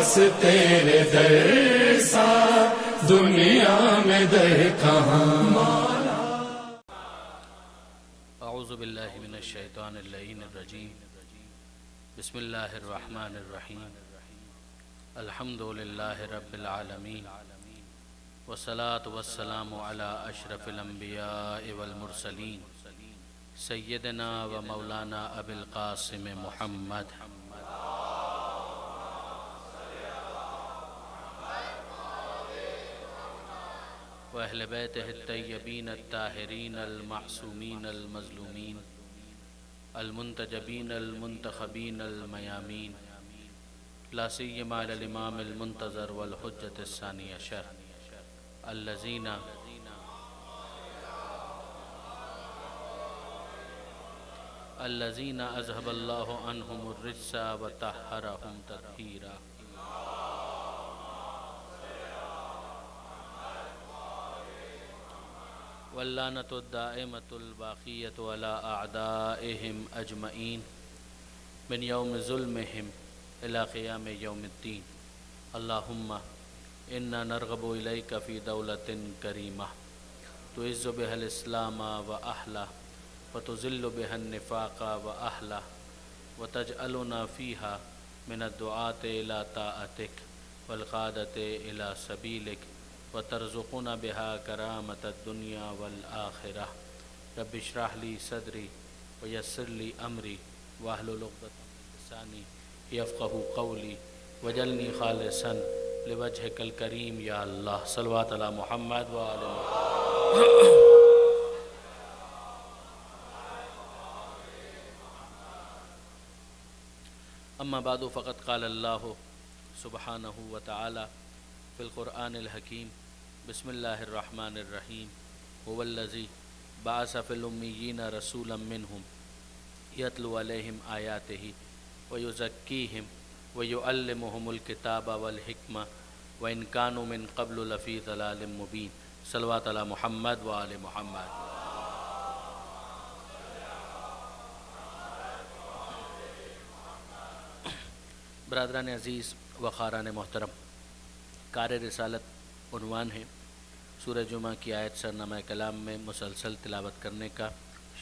بس تیرے در سا دنیا میں در کہاں. اعوذ باللہ من الشیطان اللعین الرجیم. بسم اللہ الرحمن الرحیم. الحمد للہ رب العالمین والصلاة والسلام علی اشرف الانبیاء والمرسلین سیدنا و مولانا ابی القاسم محمد و اہل بیتہ الطیبین الطاہرین المعصومین المظلومین المنتجبین المنتخبین المیامین لا سیما علی الامام المنتظر والحجۃ الثانی عشر الذین اذهب اللہ عنہم الرجس وطہرہم تطہیرا. واللعنۃ الدائمۃ الباقیۃ علی اعدائہم اجمعین من یوم ظلمہم الی قیام یوم الدین. اللہم انا نرغب الیک فی دولۃ کریمہ تعز بها الاسلام و اہلہ وتذل بها النفاق و اہلہ وتجعلنا فیها من الدعاة الی طاعتک والقادۃ الی سبیلک وترزقنا بها کرامۃ الدنیا والآخرہ. رب اشرح لی صدری ویسر لی امری واحلل عقدۃ من لسانی یفقہوا قولی واجعلنی خالصا لوجہک الکریم. یا اللہ صلوات علی محمد و آل محمد. اما بعد فقد قال اللہ سبحانہ وتعالی فی القرآن الحکیم. بسم اللہ الرحمن الرحیم. هو الذی بعث فی الامیین رسولا منہم یتلو علیہم آیاتہ ویزکیہم ویعلمہم الکتاب والحکمہ وإن كانوا من قبل لفی ضلال مبین. صلوات علی محمد و آل محمد. برادران عزیز و خاران محترم، کار رسالت عنوان ہے. سورہ جمعہ کی آیت سرنامہ کلام میں مسلسل تلاوت کرنے کا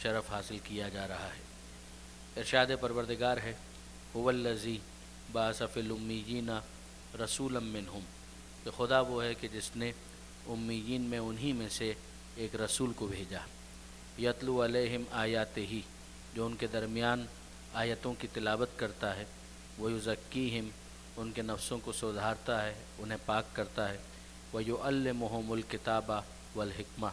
شرف حاصل کیا جا رہا ہے. ارشاد پروردگار ہے هو الذی بعث فی الامیین رسولا منہم، کہ خدا وہ ہے کہ جس نے امیین میں انہی میں سے ایک رسول کو بھیجا. یتلو علیہم آیاتہ، جو ان کے درمیان آیتوں کی تلاوت کرتا ہے. ویزکیہم، ان کے نفسوں کو سدھارتا ہے، انہیں پاک کرتا ہے. ویعلمہم الکتاب والحکمہ،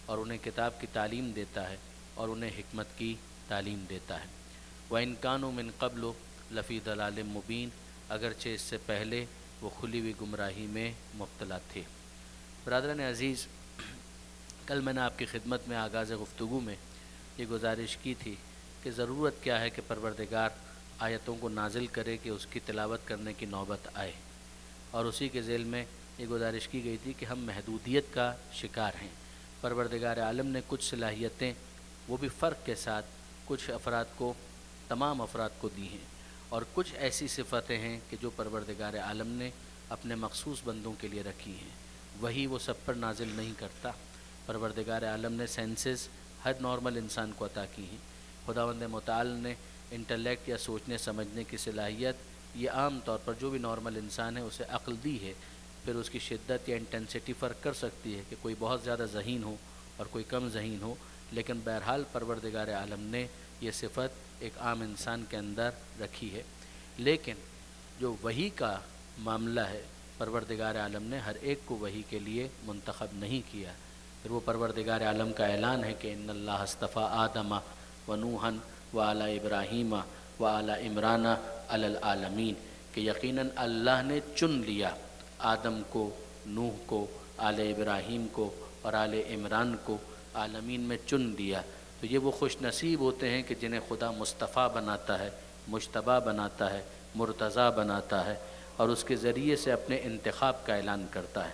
اور انہیں کتاب کی تعلیم دیتا ہے اور انہیں حکمت کی تعلیم دیتا ہے. وإن كانوا من قبل لفی ضلال مبین، اگرچہ اس سے پہلے وہ کھلی ہوئی گمراہی میں مبتلا تھے. برادران عزیز، کل میں نے آپ کی خدمت میں آغاز گفتگو میں یہ گزارش کی تھی کہ ضرورت کیا ہے کہ پروردگار آیتوں کو نازل کرے کہ اس کی تلاوت کرنے کی نوبت آئے، اور اسی کے ذیل میں یہ گزارش کی گئی تھی کہ ہم محدودیت کا شکار ہیں. پروردگار عالم نے کچھ صلاحیتیں وہ بھی فرق کے ساتھ کچھ افراد کو، تمام افراد کو دی ہیں، اور کچھ ایسی صفتیں ہیں کہ جو پروردگار عالم نے اپنے مخصوص بندوں کے لیے رکھی ہیں. وہی وہ سب پر نازل نہیں کرتا. پروردگار عالم نے سینسز ہر نارمل انسان کو عطا کی ہیں. خداوند متعال نے انٹلیکٹ یا سوچنے سمجھنے کی صلاحیت یہ عام طور پر جو بھی نارمل انسان ہے اسے عقل دی ہے. پھر اس کی شدت یا انٹینسٹی فرق کر سکتی ہے کہ کوئی بہت زیادہ ذہین ہو اور کوئی کم ذہین ہو، لیکن بہرحال پروردگار عالم نے یہ صفت ایک عام انسان کے اندر رکھی ہے. لیکن جو وحی کا معاملہ ہے، پروردگار عالم نے ہر ایک کو وحی کے لیے منتخب نہیں کیا. پھر وہ پروردگار عالم کا اعلان ہے کہ ان اللہ اصطفیٰ آدم و نوحا و آل ابراہیم و آل عمران علی العالمین، کہ یقیناً اللہ نے چن لیا آدم کو، نوح کو، آل ابراہیم کو اور آل عمران کو، عالمین میں چن لیا. تو یہ وہ خوش نصیب ہوتے ہیں کہ جنہیں خدا مصطفیٰ بناتا ہے، مجتبیٰ بناتا ہے، مرتضیٰ بناتا ہے، اور اس کے ذریعے سے اپنے انتخاب کا اعلان کرتا ہے.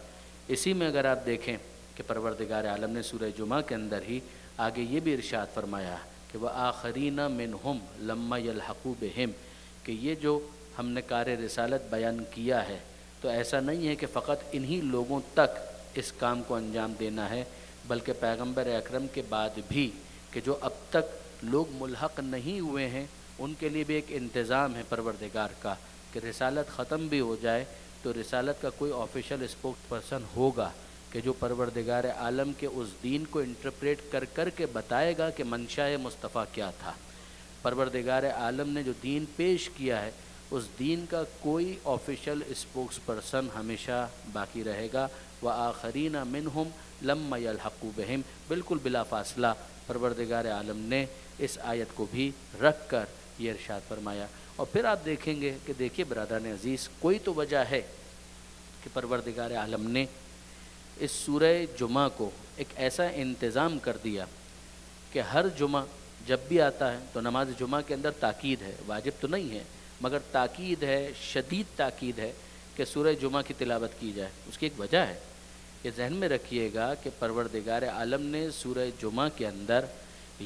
اسی میں اگر آپ دیکھیں کہ پروردگار عالم نے سورہ جمعہ کے اندر ہی آگے یہ بھی ارشاد فرمایا کہ وَآخَرِينَ مِنْهُمْ لَمَّا يَلْحَقُوا بِهِمْ، کہ یہ جو ہم نے کار رسالت بیان کیا ہے تو ایسا نہیں ہے کہ فقط انہی لوگوں تک اس کام کو انجام دینا ہے، بلکہ پیغمبر اکرم کے بعد بھی کہ جو اب تک لوگ ملحق نہیں ہوئے ہیں ان کے لیے بھی ایک انتظام ہے پروردگار کا کہ رسالت ختم بھی ہو جائے تو رسالت کا کوئی آفیشیل اسپوکس پرسن ہوگا کہ جو پروردگار عالم کے اس دین کو انٹرپریٹ کر کر کے بتائے گا کہ منشاء مصطفیٰ کیا تھا۔ پروردگار عالم نے جو دین پیش کیا ہے اس دین کا کوئی آفیشیل اسپوکس پرسن ہمیشہ باقی رہے گا۔ وآخرین منہم لما یلحقوا بہم، بالکل بلا فاصلہ پروردگار عالم نے اس آیت کو بھی رکھ کر یہ ارشاد فرمایا۔ اور پھر آپ دیکھیں گے کہ دیکھیے برادران عزیز، کوئی تو وجہ ہے کہ پروردگار عالم نے اس سورہ جمعہ کو ایک ایسا انتظام کر دیا کہ ہر جمعہ جب بھی آتا ہے تو نماز جمعہ کے اندر تاکید ہے، واجب تو نہیں ہے مگر تاکید ہے، شدید تاکید ہے کہ سورہ جمعہ کی تلاوت کی جائے۔ اس کی ایک وجہ ہے، یہ ذہن میں رکھیے گا کہ پروردگار عالم نے سورہ جمعہ کے اندر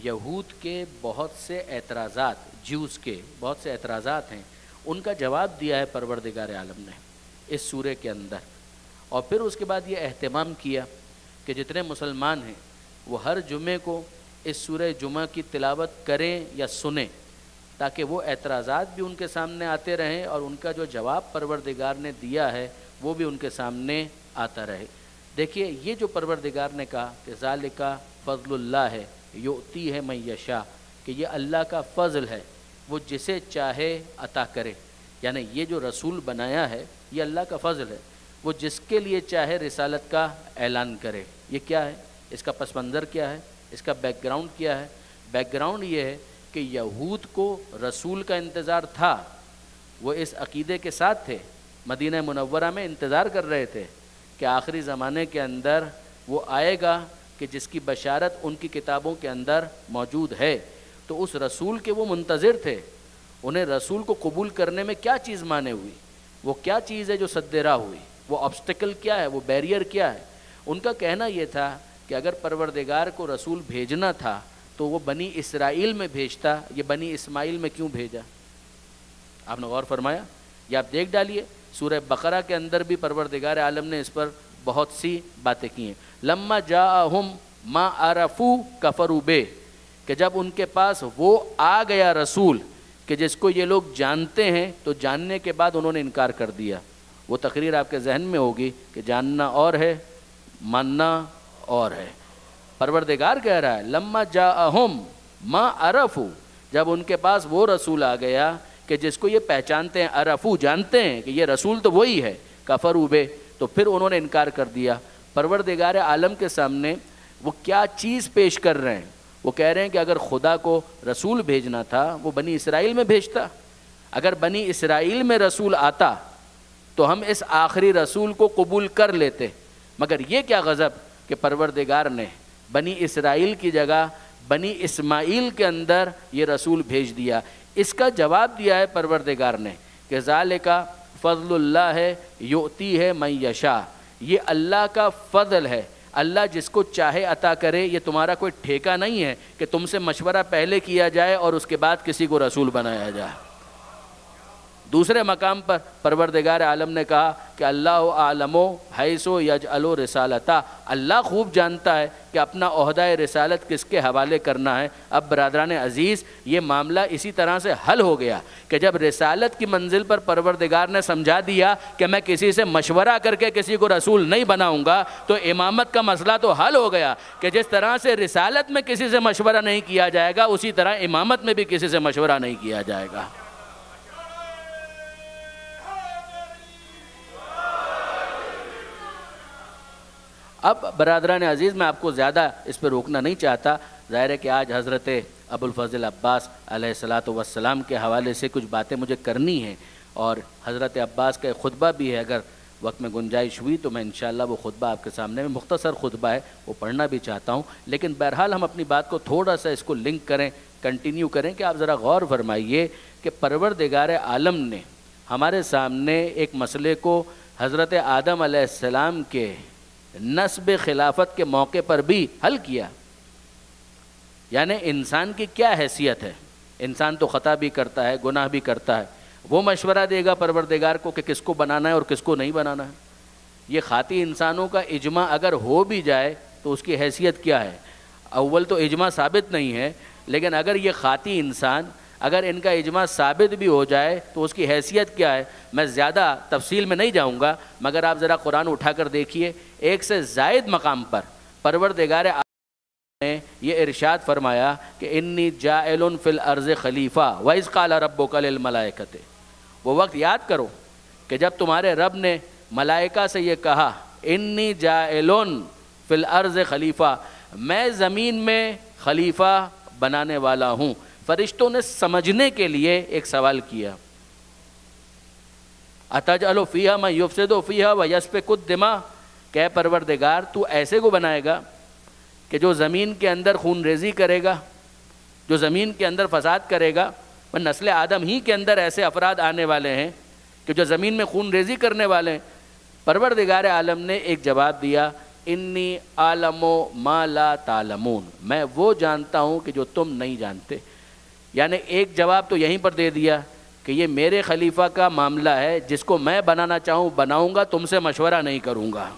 یہود کے بہت سے اعتراضات، جیوز کے بہت سے اعتراضات ہیں، ان کا جواب دیا ہے پروردگار عالم نے اس سورہ کے اندر۔ اور پھر اس کے بعد یہ اہتمام کیا کہ جتنے مسلمان ہیں وہ ہر جمعے کو اس سورہ جمعہ کی تلاوت کریں یا سنیں تاکہ وہ اعتراضات بھی ان کے سامنے آتے رہیں اور ان کا جو جواب پروردگار نے دیا ہے وہ بھی ان کے سامنے آتا رہے۔ دیکھیے یہ جو پروردگار نے کہا کہ ذالک فضل اللہ ہے یؤتی ہے من یشاء، کہ یہ اللہ کا فضل ہے، وہ جسے چاہے عطا کرے، یعنی یہ جو رسول بنایا ہے یہ اللہ کا فضل ہے، وہ جس کے لیے چاہے رسالت کا اعلان کرے۔ یہ کیا ہے؟ اس کا پس منظر کیا ہے؟ اس کا بیک گراؤنڈ کیا ہے؟ بیک گراؤنڈ یہ ہے کہ یہود کو رسول کا انتظار تھا، وہ اس عقیدے کے ساتھ تھے، مدینہ منورہ میں انتظار کر رہے تھے کہ آخری زمانے کے اندر وہ آئے گا کہ جس کی بشارت ان کی کتابوں کے اندر موجود ہے، تو اس رسول کے وہ منتظر تھے۔ انہیں رسول کو قبول کرنے میں کیا چیز مانے ہوئی، وہ کیا چیز ہے جو سد راہ ہوئی، وہ آبسٹیکل کیا ہے، وہ بیریئر کیا ہے۔ ان کا کہنا یہ تھا کہ اگر پروردگار کو رسول بھیجنا تھا تو وہ بنی اسرائیل میں بھیجتا، یہ بنی اسماعیل میں کیوں بھیجا؟ آپ نے غور فرمایا؟ یہ آپ دیکھ ڈالیے سورہ بقرہ کے اندر بھی پروردگار عالم نے اس پر بہت سی باتیں کی ہیں۔ لما جاءہم ما عرفوا کفروا بہ، کہ جب ان کے پاس وہ آ گیا رسول کہ جس کو یہ لوگ جانتے ہیں تو جاننے کے بعد انہوں نے انکار کر دیا۔ وہ تقریر آپ کے ذہن میں ہوگی کہ جاننا اور ہے، ماننا اور ہے۔ پروردگار کہہ رہا ہے لما جاءہم ما عرفوا، جب ان کے پاس وہ رسول آ گیا کہ جس کو یہ پہچانتے ہیں، عرفوا جانتے ہیں کہ یہ رسول تو وہی ہے، کفروا بہ، تو پھر انہوں نے انکار کر دیا۔ پروردگار عالم کے سامنے وہ کیا چیز پیش کر رہے ہیں؟ وہ کہہ رہے ہیں کہ اگر خدا کو رسول بھیجنا تھا وہ بنی اسرائیل میں بھیجتا، اگر بنی اسرائیل میں رسول آتا تو ہم اس آخری رسول کو قبول کر لیتے، مگر یہ کیا غضب کہ پروردگار نے بنی اسرائیل کی جگہ بنی اسماعیل کے اندر یہ رسول بھیج دیا۔ اس کا جواب دیا ہے پروردگار نے کہ ذالک فضل اللہ ہے یؤتی ہے من یشاء، یہ اللہ کا فضل ہے، اللہ جس کو چاہے عطا کرے، یہ تمہارا کوئی ٹھیکہ نہیں ہے کہ تم سے مشورہ پہلے کیا جائے اور اس کے بعد کسی کو رسول بنایا جائے۔ دوسرے مقام پر پروردگار عالم نے کہا کہ اللہ اعلم حیث یجعل رسالتہ، اللہ خوب جانتا ہے کہ اپنا عہدہ رسالت کس کے حوالے کرنا ہے۔ اب برادران عزیز یہ معاملہ اسی طرح سے حل ہو گیا کہ جب رسالت کی منزل پر پروردگار نے سمجھا دیا کہ میں کسی سے مشورہ کر کے کسی کو رسول نہیں بناؤں گا، تو امامت کا مسئلہ تو حل ہو گیا کہ جس طرح سے رسالت میں کسی سے مشورہ نہیں کیا جائے گا اسی طرح امامت میں بھی کسی سے مشورہ نہیں کیا جائے گا۔ اب برادران عزیز میں آپ کو زیادہ اس پہ روکنا نہیں چاہتا، ظاہر ہے کہ آج حضرت ابوالفضل عباس علیہ الصلاۃ والسلام کے حوالے سے کچھ باتیں مجھے کرنی ہیں، اور حضرت عباس کا ایک خطبہ بھی ہے، اگر وقت میں گنجائش ہوئی تو میں انشاءاللہ وہ خطبہ آپ کے سامنے میں مختصر خطبہ ہے وہ پڑھنا بھی چاہتا ہوں، لیکن بہرحال ہم اپنی بات کو تھوڑا سا اس کو لنک کریں، کنٹینیو کریں کہ آپ ذرا غور فرمائیے کہ پروردگار عالم نے ہمارے سامنے ایک مسئلے کو حضرت آدم علیہ السلام کے نسب خلافت کے موقع پر بھی حل کیا۔ یعنی انسان کی کیا حیثیت ہے؟ انسان تو خطا بھی کرتا ہے، گناہ بھی کرتا ہے، وہ مشورہ دے گا پروردگار کو کہ کس کو بنانا ہے اور کس کو نہیں بنانا ہے. یہ خاطی انسانوں کا اجماع اگر ہو بھی جائے تو اس کی حیثیت کیا ہے؟ اول تو اجماع ثابت نہیں ہے، لیکن اگر یہ خاطی انسان، اگر ان کا اجماع ثابت بھی ہو جائے تو اس کی حیثیت کیا ہے؟ میں زیادہ تفصیل میں نہیں جاؤں گا، مگر آپ ذرا قرآن اٹھا کر دیکھیے، ایک سے زائد مقام پر پروردگار نے یہ ارشاد فرمایا کہ انی جاعل فی الارض خلیفہ وَإِذْ قَالَ رَبُّكَ لِلْمَلَائِكَةِ. وہ وقت یاد کرو کہ جب تمہارے رب نے ملائکہ سے یہ کہا انی جاعل فی الارض خلیفہ، میں زمین میں خلیفہ بنانے والا ہوں. فرشتوں نے سمجھنے کے لیے ایک سوال کیا، اَتَجْعَلُ فِيهَا مَن يُفْسِدُ فِيهَا وَيَسْفِكُ الدِّمَاءَ، کہ پروردگار تو ایسے کو بنائے گا کہ جو زمین کے اندر خون ریزی کرے گا، جو زمین کے اندر فساد کرے گا. نسل آدم ہی کے اندر ایسے افراد آنے والے ہیں کہ جو زمین میں خون ریزی کرنے والے ہیں. پروردگار عالم نے ایک جواب دیا، انی اعلم ما لا تعلمون، میں وہ جانتا ہوں کہ جو تم نہیں جانتے. یعنی ایک جواب تو یہیں پر دے دیا کہ یہ میرے خلیفہ کا معاملہ ہے، جس کو میں بنانا چاہوں بناؤں گا، تم سے مشورہ نہیں کروں گا.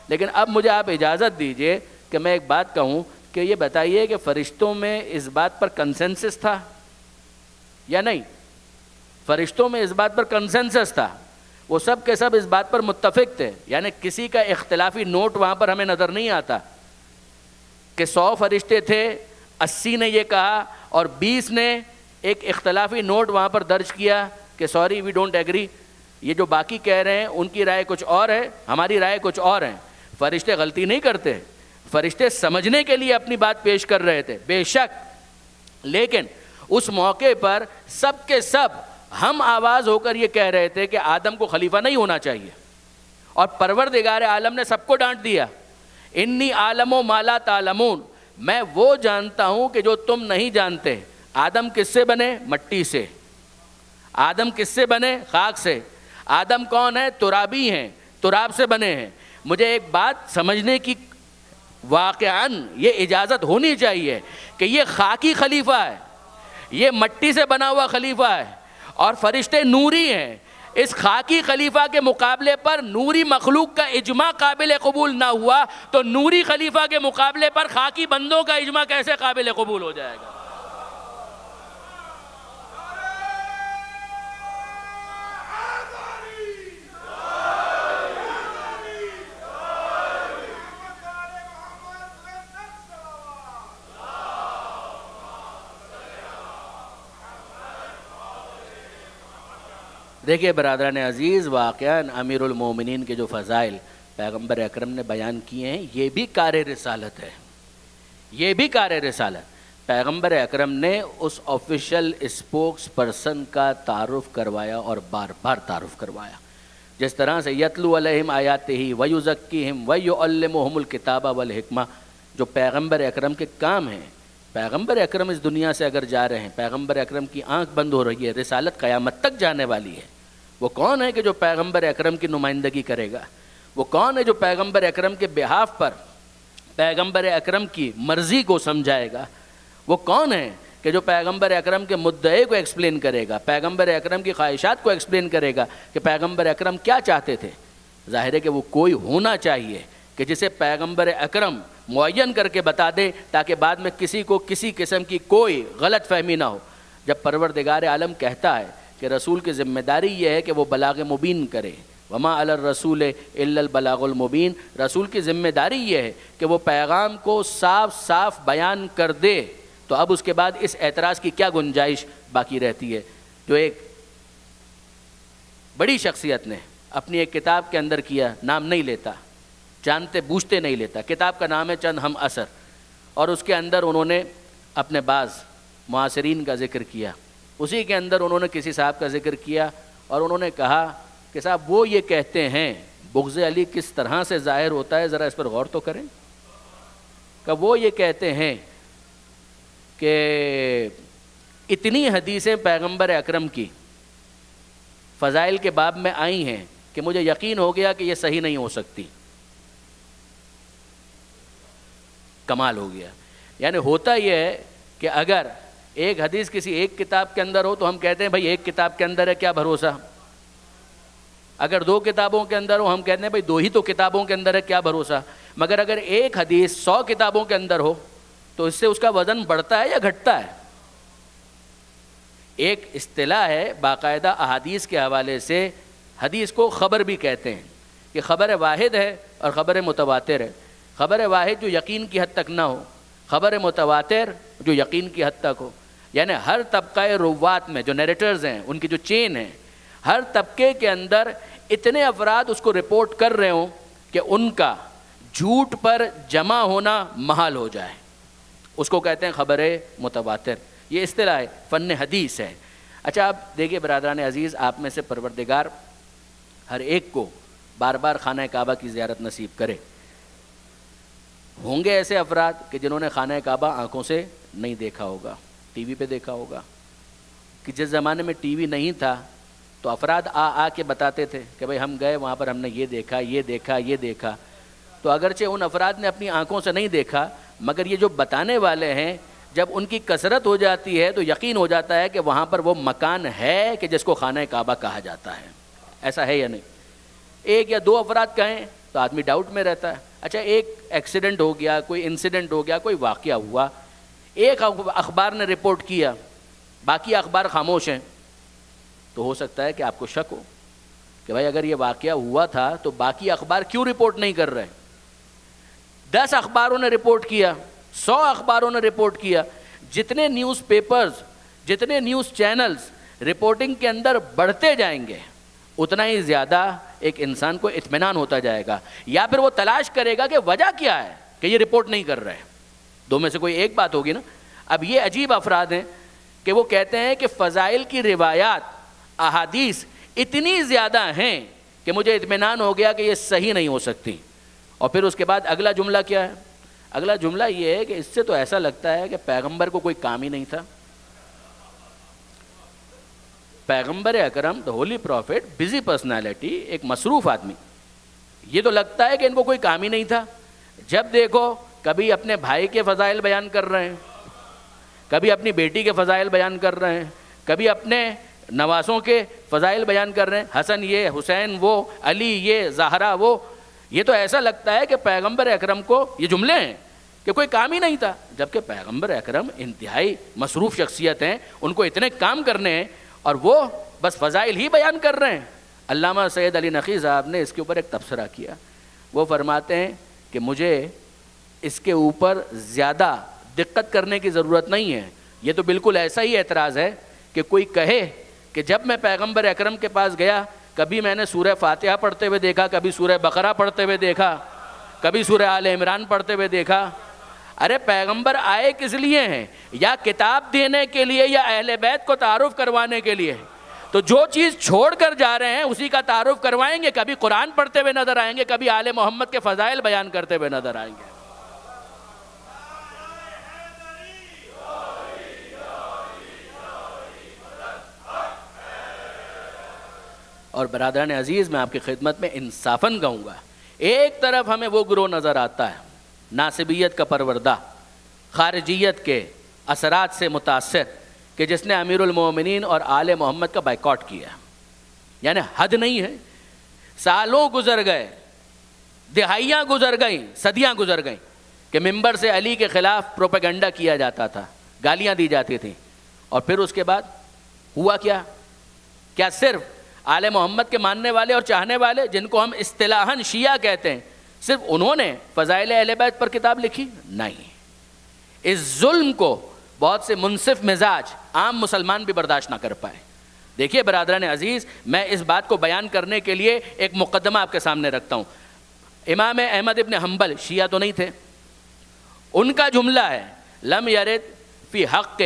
لیکن اب مجھے آپ اجازت دیجئے کہ میں ایک بات کہوں کہ یہ بتائیے کہ فرشتوں میں اس بات پر کنسنسس تھا یا نہیں؟ فرشتوں میں اس بات پر کنسنسس تھا، وہ سب کے سب اس بات پر متفق تھے. یعنی کسی کا اختلافی نوٹ وہاں پر ہمیں نظر نہیں آتا کہ 100 فرشتے تھے، 80 نے یہ کہا اور 20 نے ایک اختلافی نوٹ وہاں پر درج کیا کہ سوری وی ڈونٹ ایگری، یہ جو باقی کہہ رہے ہیں ان کی رائے کچھ اور ہے، ہماری رائے کچھ اور ہے. فرشتے غلطی نہیں کرتے، فرشتے سمجھنے کے لیے اپنی بات پیش کر رہے تھے بے شک، لیکن اس موقع پر سب کے سب ہم آواز ہو کر یہ کہہ رہے تھے کہ آدم کو خلیفہ نہیں ہونا چاہیے. اور پروردگار عالم نے سب کو ڈانٹ دیا، انی عالم ما لا تعلمون، میں وہ جانتا ہوں کہ جو تم نہیں جانتے. آدم کس سے بنے؟ مٹی سے. آدم کس سے بنے؟ خاک سے. آدم کون ہے؟ ترابی ہیں، تراب سے بنے ہیں. مجھے ایک بات سمجھنے کی واقعاً یہ اجازت ہونی چاہیے کہ یہ خاکی خلیفہ ہے، یہ مٹی سے بنا ہوا خلیفہ ہے اور فرشتے نوری ہیں. اس خاکی خلیفہ کے مقابلے پر نوری مخلوق کا اجماع قابل قبول نہ ہوا تو نوری خلیفہ کے مقابلے پر خاکی بندوں کا اجماع کیسے قابل قبول ہو جائے گا؟ دیکھیے برادران عزیز، واقعاً امیر المومنین کے جو فضائل پیغمبر اکرم نے بیان کیے ہیں یہ بھی کار رسالت ہے، یہ بھی کار رسالت. پیغمبر اکرم نے اس آفیشل اسپوکس پرسن کا تعارف کروایا اور بار بار تعارف کروایا. جس طرح سے یتلو علیہم آیاتہ ویزکیہم ویعلمہم الکتاب والحکمہ، جو پیغمبر اکرم کے کام ہیں. پیغمبر اکرم اس دنیا سے اگر جا رہے ہیں، پیغمبر اکرم کی آنکھ بند ہو رہی ہے، رسالت قیامت تک جانے والی ہے. وہ کون ہے کہ جو پیغمبر اکرم کی نمائندگی کرے گا؟ وہ کون ہے جو پیغمبر اکرم کے بہاف پر پیغمبر اکرم کی مرضی کو سمجھائے گا؟ وہ کون ہے کہ جو پیغمبر اکرم کے مدعے کو ایکسپلین کرے گا، پیغمبر اکرم کی خواہشات کو ایکسپلین کرے گا کہ پیغمبر اکرم کیا چاہتے تھے؟ ظاہر ہے کہ وہ کوئی ہونا چاہیے کہ جسے پیغمبر اکرم معین کر کے بتا دے تاکہ بعد میں کسی کو کسی قسم کی کوئی غلط فہمی نہ ہو. جب پروردگار عالم کہتا ہے کہ رسول کی ذمہ داری یہ ہے کہ وہ بلاغ مبین کرے، وما علی الرسول الا البلاغ المبین، رسول کی ذمہ داری یہ ہے کہ وہ پیغام کو صاف صاف بیان کر دے. تو اب اس کے بعد اس اعتراض کی کیا گنجائش باقی رہتی ہے جو ایک بڑی شخصیت نے اپنی ایک کتاب کے اندر کیا؟ نام نہیں لیتا، جانتے بوجھتے نہیں لیتا. کتاب کا نام ہے چند ہم اثر، اور اس کے اندر انہوں نے اپنے بعض معاصرین کا ذکر کیا. اسی کے اندر انہوں نے کسی صاحب کا ذکر کیا اور انہوں نے کہا کہ صاحب وہ یہ کہتے ہیں، بغض علی کس طرح سے ظاہر ہوتا ہے ذرا اس پر غور تو کریں. کہ وہ یہ کہتے ہیں کہ اتنی حدیثیں پیغمبر اکرم کی فضائل کے باب میں آئی ہیں کہ مجھے یقین ہو گیا کہ یہ صحیح نہیں ہو سکتی. کمال ہو گیا. یعنی ہوتا یہ ہے کہ اگر ایک حدیث کسی ایک کتاب کے اندر ہو تو ہم کہتے ہیں بھائی ایک کتاب کے اندر ہے، کیا بھروسہ. اگر 2 کتابوں کے اندر ہو ہم کہتے ہیں بھائی 2 ہی تو کتابوں کے اندر ہے، کیا بھروسہ. مگر اگر ایک حدیث 100 کتابوں کے اندر ہو تو اس سے اس کا وزن بڑھتا ہے یا گھٹتا ہے. ایک اصطلاح ہے باقاعدہ احادیث کے حوالے سے، حدیث کو خبر بھی کہتے ہیں کہ خبر واحد ہے اور خبر متواتر ہے. خبر واحد جو یقین کی حد تک نہ ہو، خبر متواتر جو یقین کی حد تک ہو. یعنی ہر طبقہ روات میں جو نیریٹرز ہیں، ان کی جو چین ہے، ہر طبقے کے اندر اتنے افراد اس کو رپورٹ کر رہے ہوں کہ ان کا جھوٹ پر جمع ہونا محال ہو جائے، اس کو کہتے ہیں خبر متواتر. یہ اصطلاح ہے، فن حدیث ہے. اچھا اب دیکھیے برادران عزیز، آپ میں سے پروردگار ہر ایک کو بار بار خانہ کعبہ کی زیارت نصیب کرے. ہوں گے ایسے افراد کہ جنہوں نے خانہ کعبہ آنکھوں سے نہیں دیکھا ہوگا، ٹی وی پہ دیکھا ہوگا. کہ جس زمانے میں ٹی وی نہیں تھا تو افراد آ کے بتاتے تھے کہ بھئی ہم گئے وہاں پر ہم نے یہ دیکھا یہ دیکھا یہ دیکھا. تو اگرچہ ان افراد نے اپنی آنکھوں سے نہیں دیکھا، مگر یہ جو بتانے والے ہیں جب ان کی کثرت ہو جاتی ہے تو یقین ہو جاتا ہے کہ وہاں پر وہ مکان ہے کہ جس کو خانہ کعبہ کہا جاتا ہے. ایسا ہے یا نہیں؟ 1 یا 2 افراد کہیں تو آدمی ڈاؤٹ میں رہتا ہے. اچھا ایک ایکسیڈنٹ ہو گیا، کوئی انسیڈنٹ ہو گیا، کوئی واقعہ ہوا، ایک اخبار نے رپورٹ کیا، باقی اخبار خاموش ہیں، تو ہو سکتا ہے کہ آپ کو شک ہو کہ بھائی اگر یہ واقعہ ہوا تھا تو باقی اخبار کیوں رپورٹ نہیں کر رہے. 10 اخباروں نے رپورٹ کیا، 100 اخباروں نے رپورٹ کیا. جتنے نیوز پیپرز، جتنے نیوز چینلز رپورٹنگ کے اندر بڑھتے جائیں گے اتنا ہی زیادہ ایک انسان کو اطمینان ہوتا جائے گا، یا پھر وہ تلاش کرے گا کہ وجہ کیا ہے کہ یہ رپورٹ نہیں کر رہے. 2 میں سے کوئی ایک بات ہوگی نا. اب یہ عجیب افراد ہیں کہ وہ کہتے ہیں کہ فضائل کی روایات احادیث اتنی زیادہ ہیں کہ مجھے اطمینان ہو گیا کہ یہ صحیح نہیں ہو سکتی. اور پھر اس کے بعد اگلا جملہ کیا ہے؟ اگلا جملہ یہ ہے کہ اس سے تو ایسا لگتا ہے کہ پیغمبر کو کوئی کام ہی نہیں تھا. پیغمبر اکرم the holy prophet busy personality، ایک مصروف آدمی، یہ تو لگتا ہے کہ ان کو کوئی کام ہی نہیں تھا. جب دیکھو کبھی اپنے بھائی کے فضائل بیان کر رہے ہیں، کبھی اپنی بیٹی کے فضائل بیان کر رہے ہیں، کبھی اپنے نواسوں کے فضائل بیان کر رہے ہیں، حسن یہ، حسین وہ، علی یہ، زہرا وہ. یہ تو ایسا لگتا ہے کہ پیغمبر اکرم کو یہ جملے ہیں کہ کوئی کام ہی نہیں تھا، جبکہ پیغمبر اکرم انتہائی مصروف شخصیت ہیں، ان کو اتنے کام کرنے ہیں اور وہ بس فضائل ہی بیان کر رہے ہیں. علامہ سید علی نقی صاحب نے اس کے اوپر ایک تبصرہ کیا. وہ فرماتے ہیں کہ مجھے اس کے اوپر زیادہ دقت کرنے کی ضرورت نہیں ہے. یہ تو بالکل ایسا ہی اعتراض ہے کہ کوئی کہے کہ جب میں پیغمبر اکرم کے پاس گیا کبھی میں نے سورہ فاتحہ پڑھتے ہوئے دیکھا، کبھی سورہ بقرہ پڑھتے ہوئے دیکھا، کبھی سورہ آل عمران پڑھتے ہوئے دیکھا. ارے پیغمبر آئے کس لیے ہیں؟ یا کتاب دینے کے لیے یا اہل بیت کو تعارف کروانے کے لیے. تو جو چیز چھوڑ کر جا رہے ہیں اسی کا تعارف کروائیں گے. کبھی قرآن پڑھتے ہوئے نظر آئیں گے، کبھی آل محمد کے فضائل بیان کرتے ہوئے نظر آئیں گے. اور برادران عزیز میں آپ کی خدمت میں انصافاً کہوں گا، ایک طرف ہمیں وہ گروہ نظر آتا ہے ناصبیت کا پروردہ، خارجیت کے اثرات سے متاثر، کہ جس نے امیر المومنین اور آل محمد کا بائیکاٹ کیا. یعنی حد نہیں ہے. سالوں گزر گئے، دہائیاں گزر گئیں، صدیاں گزر گئیں کہ ممبر سے علی کے خلاف پروپیگنڈا کیا جاتا تھا، گالیاں دی جاتی تھیں. اور پھر اس کے بعد ہوا کیا؟ کیا صرف آل محمد کے ماننے والے اور چاہنے والے، جن کو ہم اصطلاحاً شیعہ کہتے ہیں، صرف انہوں نے فضائل اہل بیت پر کتاب لکھی؟ نہیں. اس ظلم کو بہت سے منصف مزاج عام مسلمان بھی برداشت نہ کر پائے. دیکھیے برادران عزیز، میں اس بات کو بیان کرنے کے لیے ایک مقدمہ آپ کے سامنے رکھتا ہوں. امام احمد ابن حنبل شیعہ تو نہیں تھے. ان کا جملہ ہے لم یرد فی حق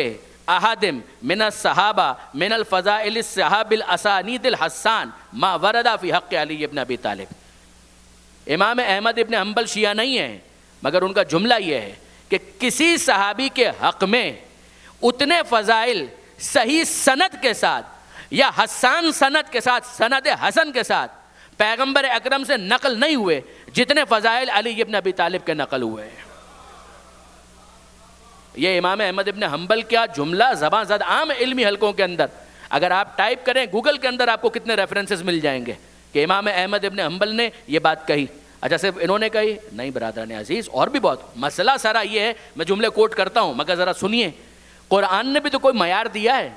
احدم من الصحابہ من الفضائل الصحاب الاسانید الحسان ما ورد فی حق علی ابن ابی طالب. امام احمد ابن حنبل شیعہ نہیں ہیں، مگر ان کا جملہ یہ ہے کہ کسی صحابی کے حق میں اتنے فضائل صحیح سند کے ساتھ یا حسان سند کے ساتھ، سند حسن کے ساتھ پیغمبر اکرم سے نقل نہیں ہوئے جتنے فضائل علی ابن ابی طالب کے نقل ہوئے ہیں. یہ امام احمد ابن حنبل کیا جملہ زبان زد عام علمی حلقوں کے اندر اگر آپ ٹائپ کریں گوگل کے اندر آپ کو کتنے ریفرنسز مل جائیں گے کہ امام احمد ابن حنبل نے یہ بات کہی. اچھا صرف انہوں نے کہی نہیں برادران عزیز, اور بھی بہت. مسئلہ سارا یہ ہے, میں جملے کوٹ کرتا ہوں مگر ذرا سنیے, قرآن نے بھی تو کوئی معیار دیا ہے,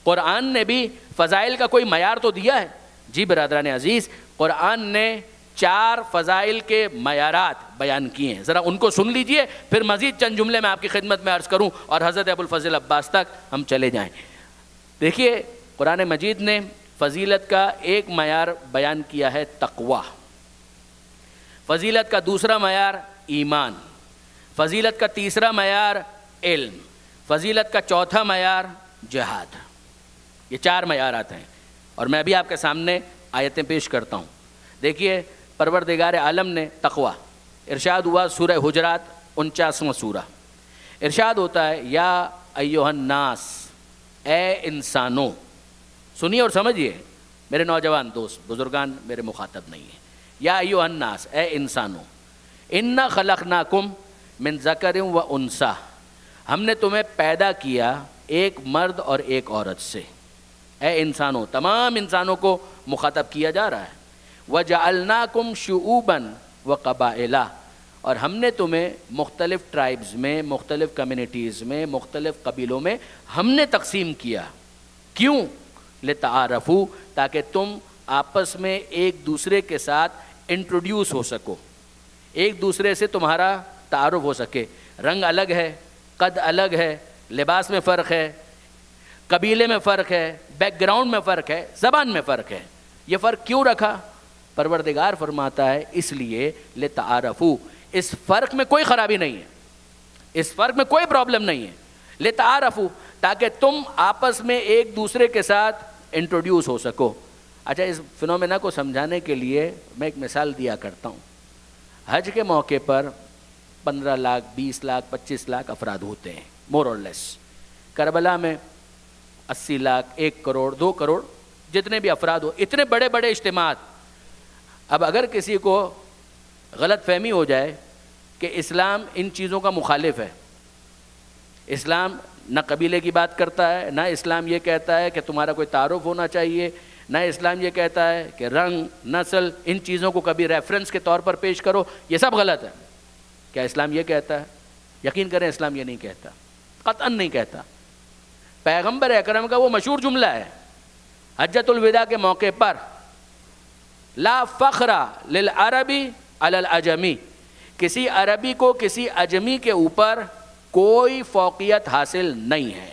قرآن نے بھی فضائل کا کوئی معیار تو دیا ہے. جی برادران عزیز, قرآن نے 4 فضائل کے معیارات بیان کیے ہیں, ذرا ان کو سن لیجئے, پھر مزید چند جملے میں آپ کی خدمت میں عرض کروں اور حضرت ابو الفضل عباس تک ہم چلے جائیں. دیکھیے قرآن مجید نے فضیلت کا ایک معیار بیان کیا ہے تقوی, فضیلت کا دوسرا معیار ایمان, فضیلت کا تیسرا معیار علم, فضیلت کا چوتھا معیار جہاد. یہ 4 معیارات ہیں اور میں بھی آپ کے سامنے آیتیں پیش کرتا ہوں. دیکھیے پروردگار عالم نے تقوی ارشاد ہوا سورہ حجرات 49واں سورہ, ارشاد ہوتا ہے یا ایھا الناس, اے انسانوں. سنیے اور سمجھیے میرے نوجوان دوست بزرگان میرے مخاطب نہیں ہیں. یا ایھا الناس, اے انسانوں, انا خلقناکم من ذکر و انثی, ہم نے تمہیں پیدا کیا ایک مرد اور ایک عورت سے. اے انسانوں, تمام انسانوں کو مخاطب کیا جا رہا ہے. وَجَعَلْنَاكُمْ شُعُوبًا وَقَبَائِلًا, اور ہم نے تمہیں مختلف ٹرائبز میں, مختلف کمیونٹیز میں, مختلف قبیلوں میں ہم نے تقسیم کیا. کیوں؟ لِتَعَارَفُوا, تاکہ تم آپس میں ایک دوسرے کے ساتھ انٹروڈیوس ہو سکو, ایک دوسرے سے تمہارا تعارف ہو سکے. رنگ الگ ہے, قد الگ ہے, لباس میں فرق ہے, قبیلے میں فرق ہے, بیک گراؤنڈ میں فرق ہے, زبان میں فرق ہے. یہ فرق کیوں رکھا؟ پروردگار فرماتا ہے اس لیے لتعارفوا, اس فرق میں کوئی خرابی نہیں ہے, اس فرق میں کوئی پرابلم نہیں ہے. لتعارفوا, تاکہ تم آپس میں ایک دوسرے کے ساتھ انٹروڈیوس ہو سکو. اچھا اس فنومینا کو سمجھانے کے لیے میں ایک مثال دیا کرتا ہوں. حج کے موقع پر 15 لاکھ 20 لاکھ 25 لاکھ افراد ہوتے ہیں مور اور لیس. کربلا میں 80 لاکھ 1 کروڑ 2 کروڑ جتنے بھی افراد ہو, اتنے بڑے بڑے اجتماعات. اب اگر کسی کو غلط فہمی ہو جائے کہ اسلام ان چیزوں کا مخالف ہے, اسلام نہ قبیلے کی بات کرتا ہے, نہ اسلام یہ کہتا ہے کہ تمہارا کوئی تعارف ہونا چاہیے, نہ اسلام یہ کہتا ہے کہ رنگ نسل ان چیزوں کو کبھی ریفرنس کے طور پر پیش کرو, یہ سب غلط ہے. کیا اسلام یہ کہتا ہے؟ یقین کریں اسلام یہ نہیں کہتا, قطعاً نہیں کہتا. پیغمبر اکرم کا وہ مشہور جملہ ہے حجۃ الوداع کے موقع پر, لا فخر للعربی علی العجمی, کسی عربی کو کسی عجمی کے اوپر کوئی فوقیت حاصل نہیں ہے,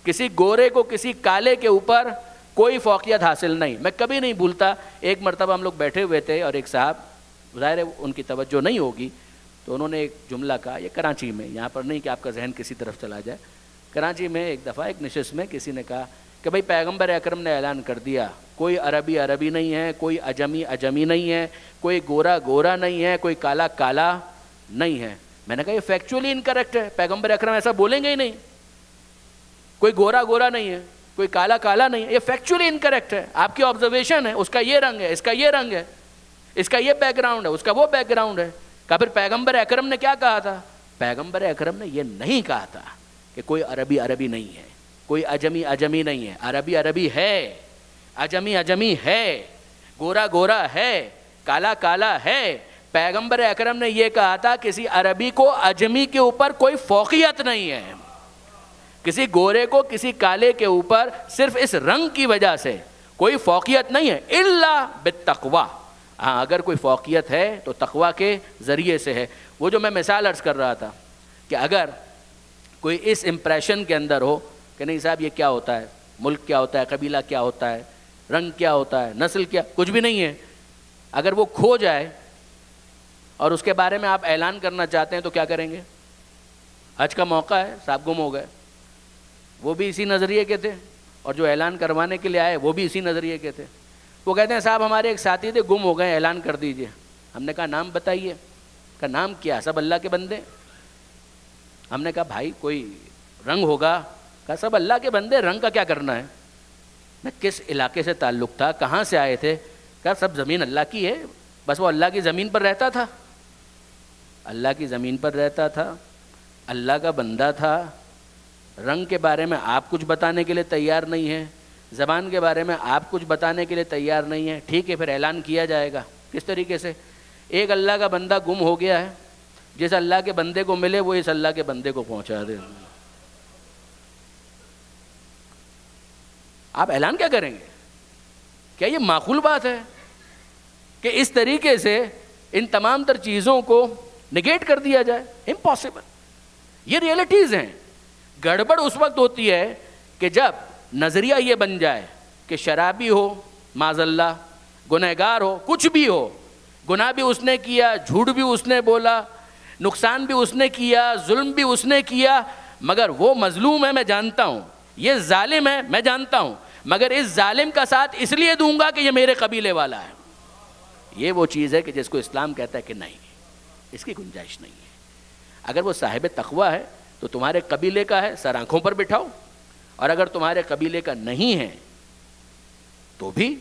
کسی گورے کو کسی کالے کے اوپر کوئی فوقیت حاصل نہیں. میں کبھی نہیں بھولتا, ایک مرتبہ ہم لوگ بیٹھے ہوئے تھے اور ایک صاحب, ظاہر ہے ان کی توجہ نہیں ہوگی, تو انہوں نے ایک جملہ کہا, یہ کراچی میں, یہاں پر نہیں کہ آپ کا ذہن کسی طرف چلا جائے, کراچی میں ایک دفعہ ایک نشست میں کسی نے کہا کہ بھئی پیغمبر اکرم نے اعلان کر دیا کوئی عربی عربی نہیں ہے, کوئی اجمی اجمی نہیں ہے, کوئی گورا گورا نہیں ہے, کوئی کالا کالا نہیں ہے. میں نے کہا یہ فیکچولی انکریکٹ ہے, پیغمبر اکرم ایسا بولیں گے ہی نہیں. کوئی گورا گورا نہیں ہے, کوئی کالا کالا نہیں ہے, یہ فیکچولی انکریکٹ ہے. آپ کی آبزرویشن ہے, اس کا یہ رنگ ہے, اس کا یہ رنگ ہے, اس کا یہ بیک گراؤنڈ ہے, اس کا وہ بیک گراؤنڈ ہے. کہا پھر پیغمبر اکرم نے کیا کہا تھا؟ پیغمبر اکرم نے یہ نہیں کہا تھا کہ کوئی عربی عربی نہیں ہے, کوئی اجمی اجمی نہیں ہے. عربی عربی ہے, اجمی اجمی ہے, گورا گورا ہے, کالا کالا ہے. پیغمبر اکرم نے یہ کہا تھا کسی عربی کو اجمی کے اوپر کوئی فوقیت نہیں ہے, کسی گورے کو کسی کالے کے اوپر صرف اس رنگ کی وجہ سے کوئی فوقیت نہیں ہے, الا بالتقوی. ہاں اگر کوئی فوقیت ہے تو تقوی کے ذریعے سے ہے. وہ جو میں مثال عرض کر رہا تھا کہ اگر کوئی اس امپریشن کے اندر ہو کہ نہیں صاحب یہ کیا ہوتا ہے, ملک کیا ہوتا ہے, قبیلہ کیا ہوتا ہے, رنگ کیا ہوتا ہے, نسل کیا, کچھ بھی نہیں ہے, اگر وہ کھو جائے اور اس کے بارے میں آپ اعلان کرنا چاہتے ہیں تو کیا کریں گے؟ حج کا موقع ہے, صاحب گم ہو گئے, وہ بھی اسی نظریے کے تھے اور جو اعلان کروانے کے لیے آئے وہ بھی اسی نظریے کے تھے. وہ کہتے ہیں صاحب ہمارے ایک ساتھی تھے گم ہو گئے, اعلان کر دیجئے. ہم نے کہا نام بتائیے. کہا نام کیا؟ سب اللہ کے بندے. ہم نے کہا بھائی کوئی رنگ ہوگا. کہا سب اللہ کے بندے, رنگ کا کیا کرنا ہے؟ میں کس علاقے سے تعلق تھا, کہاں سے آئے تھے؟ کہا سب زمین اللہ کی ہے, بس وہ اللہ کی زمین پر رہتا تھا, اللہ کی زمین پر رہتا تھا, اللہ کا بندہ تھا, رنگ کے بارے میں آپ کچھ بتانے کے لیے تیار نہیں ہیں, زبان کے بارے میں آپ کچھ بتانے کے لیے تیار نہیں ہیں, ٹھیک ہے پھر اعلان کیا جائے گا. کس طریقے سے؟ ایک اللہ کا بندہ گم ہو گیا ہے, جس اللہ کے بندے کو ملے وہ اس اللہ کے بندے کو پہنچا دے. آپ اعلان کیا کریں گے؟ کیا یہ معقول بات ہے کہ اس طریقے سے ان تمام تر چیزوں کو نگیٹ کر دیا جائے؟ امپاسبل. یہ ریئلٹیز ہیں. گڑبڑ اس وقت ہوتی ہے کہ جب نظریہ یہ بن جائے کہ شرابی ہو, معاذ اللہ, گنہگار ہو, کچھ بھی ہو, گناہ بھی اس نے کیا, جھوٹ بھی اس نے بولا, نقصان بھی اس نے کیا, ظلم بھی اس نے کیا, مگر وہ مظلوم ہے میں جانتا ہوں, یہ ظالم ہے میں جانتا ہوں, مگر اس ظالم کا ساتھ اس لیے دوں گا کہ یہ میرے قبیلے والا ہے. یہ وہ چیز ہے کہ جس کو اسلام کہتا ہے کہ نہیں, اس کی گنجائش نہیں ہے. اگر وہ صاحب تقویٰ ہے تو تمہارے قبیلے کا ہے, سر آنکھوں پر بٹھاؤ, اور اگر تمہارے قبیلے کا نہیں ہے تو بھی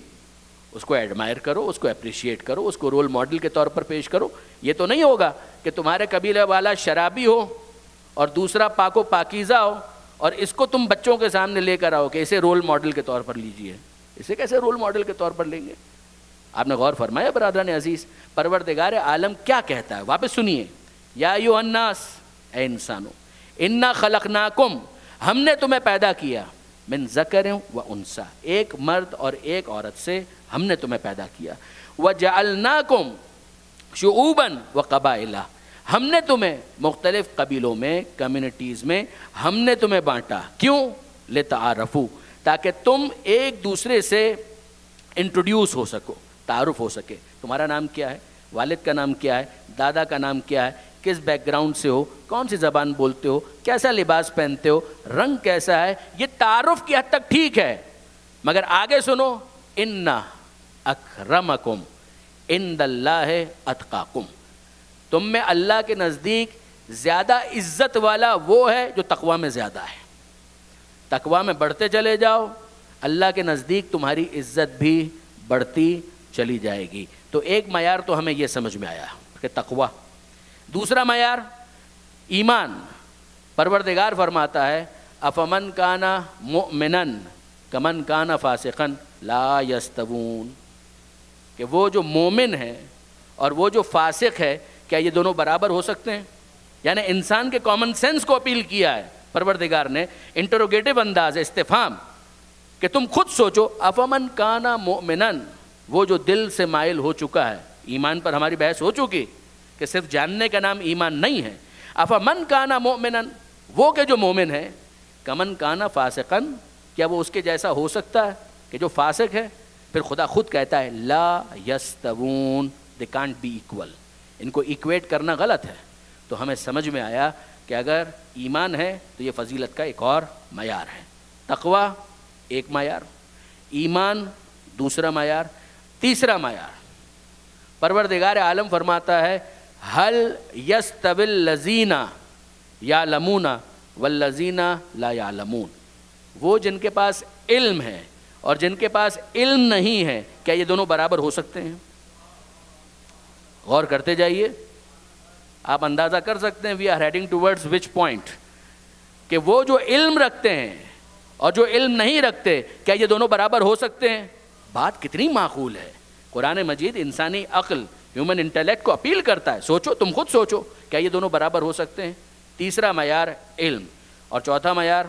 اس کو ایڈمائر کرو, اس کو اپریشیٹ کرو, اس کو رول ماڈل کے طور پر پیش کرو. یہ تو نہیں ہوگا کہ تمہارے قبیلے والا شرابی ہو اور دوسرا پاک و پاکیزہ ہو اور اس کو تم بچوں کے سامنے لے کر آؤ کہ اسے رول ماڈل کے طور پر لیجئے. اسے کیسے رول ماڈل کے طور پر لیں گے؟ آپ نے غور فرمایا برادران عزیز پروردگار عالم کیا کہتا ہے؟ واپس سنیے. یا ایھا الناس, اے انسانو, انا خلقناکم, ہم نے تمہیں پیدا کیا, من ذکر و انثی, ایک مرد اور ایک عورت سے ہم نے تمہیں پیدا کیا, وجعلناکم شعوبا وقبائل, ہم نے تمہیں مختلف قبیلوں میں, کمیونٹیز میں ہم نے تمہیں بانٹا. کیوں؟ لتعارفوا, تاکہ تم ایک دوسرے سے انٹروڈیوس ہو سکو, تعارف ہو سکے. تمہارا نام کیا ہے, والد کا نام کیا ہے, دادا کا نام کیا ہے, کس بیک گراؤنڈ سے ہو, کون سی زبان بولتے ہو, کیسا لباس پہنتے ہو, رنگ کیسا ہے, یہ تعارف کی حد تک ٹھیک ہے. مگر آگے سنو, ان اکرمکم عند اللہ اتقاکم, تم میں اللہ کے نزدیک زیادہ عزت والا وہ ہے جو تقویٰ میں زیادہ ہے. تقویٰ میں بڑھتے چلے جاؤ, اللہ کے نزدیک تمہاری عزت بھی بڑھتی چلی جائے گی. تو ایک معیار تو ہمیں یہ سمجھ میں آیا کہ تقویٰ. دوسرا معیار ایمان. پروردگار فرماتا ہے افمن کان مؤمنا کمن کان فاسقا لا یستوون, کہ وہ جو مومن ہے اور وہ جو فاسق ہے کیا یہ دونوں برابر ہو سکتے ہیں؟ یعنی انسان کے کامن سینس کو اپیل کیا ہے پروردگار نے, انٹروگیٹو انداز, استفہام, کہ تم خود سوچو. افمن کان مؤمنا, وہ جو دل سے مائل ہو چکا ہے, ایمان پر ہماری بحث ہو چکی کہ صرف جاننے کا نام ایمان نہیں ہے. افمن کان مؤمنا, وہ کہ جو مومن ہے, کمن کان فاسقا, کیا وہ اس کے جیسا ہو سکتا ہے کہ جو فاسق ہے؟ پھر خدا خود کہتا ہے لا یستوون, دے کانٹ بی ایکول, ان کو ایکویٹ کرنا غلط ہے. تو ہمیں سمجھ میں آیا کہ اگر ایمان ہے تو یہ فضیلت کا ایک اور معیار ہے. تقویٰ ایک معیار, ایمان دوسرا معیار. تیسرا معیار پروردگار عالم فرماتا ہے هل یستوی الذین یعلمون والذین لا یعلمون, وہ جن کے پاس علم ہے اور جن کے پاس علم نہیں ہے, کیا یہ دونوں برابر ہو سکتے ہیں؟ غور کرتے جائیے, آپ اندازہ کر سکتے ہیں we are heading towards which point, کہ وہ جو علم رکھتے ہیں اور جو علم نہیں رکھتے, کیا یہ دونوں برابر ہو سکتے ہیں؟ بات کتنی معقول ہے. قرآن مجید انسانی عقل, ہیومن انٹیلیکٹ کو اپیل کرتا ہے. سوچو, تم خود سوچو, کیا یہ دونوں برابر ہو سکتے ہیں؟ تیسرا معیار علم. اور چوتھا معیار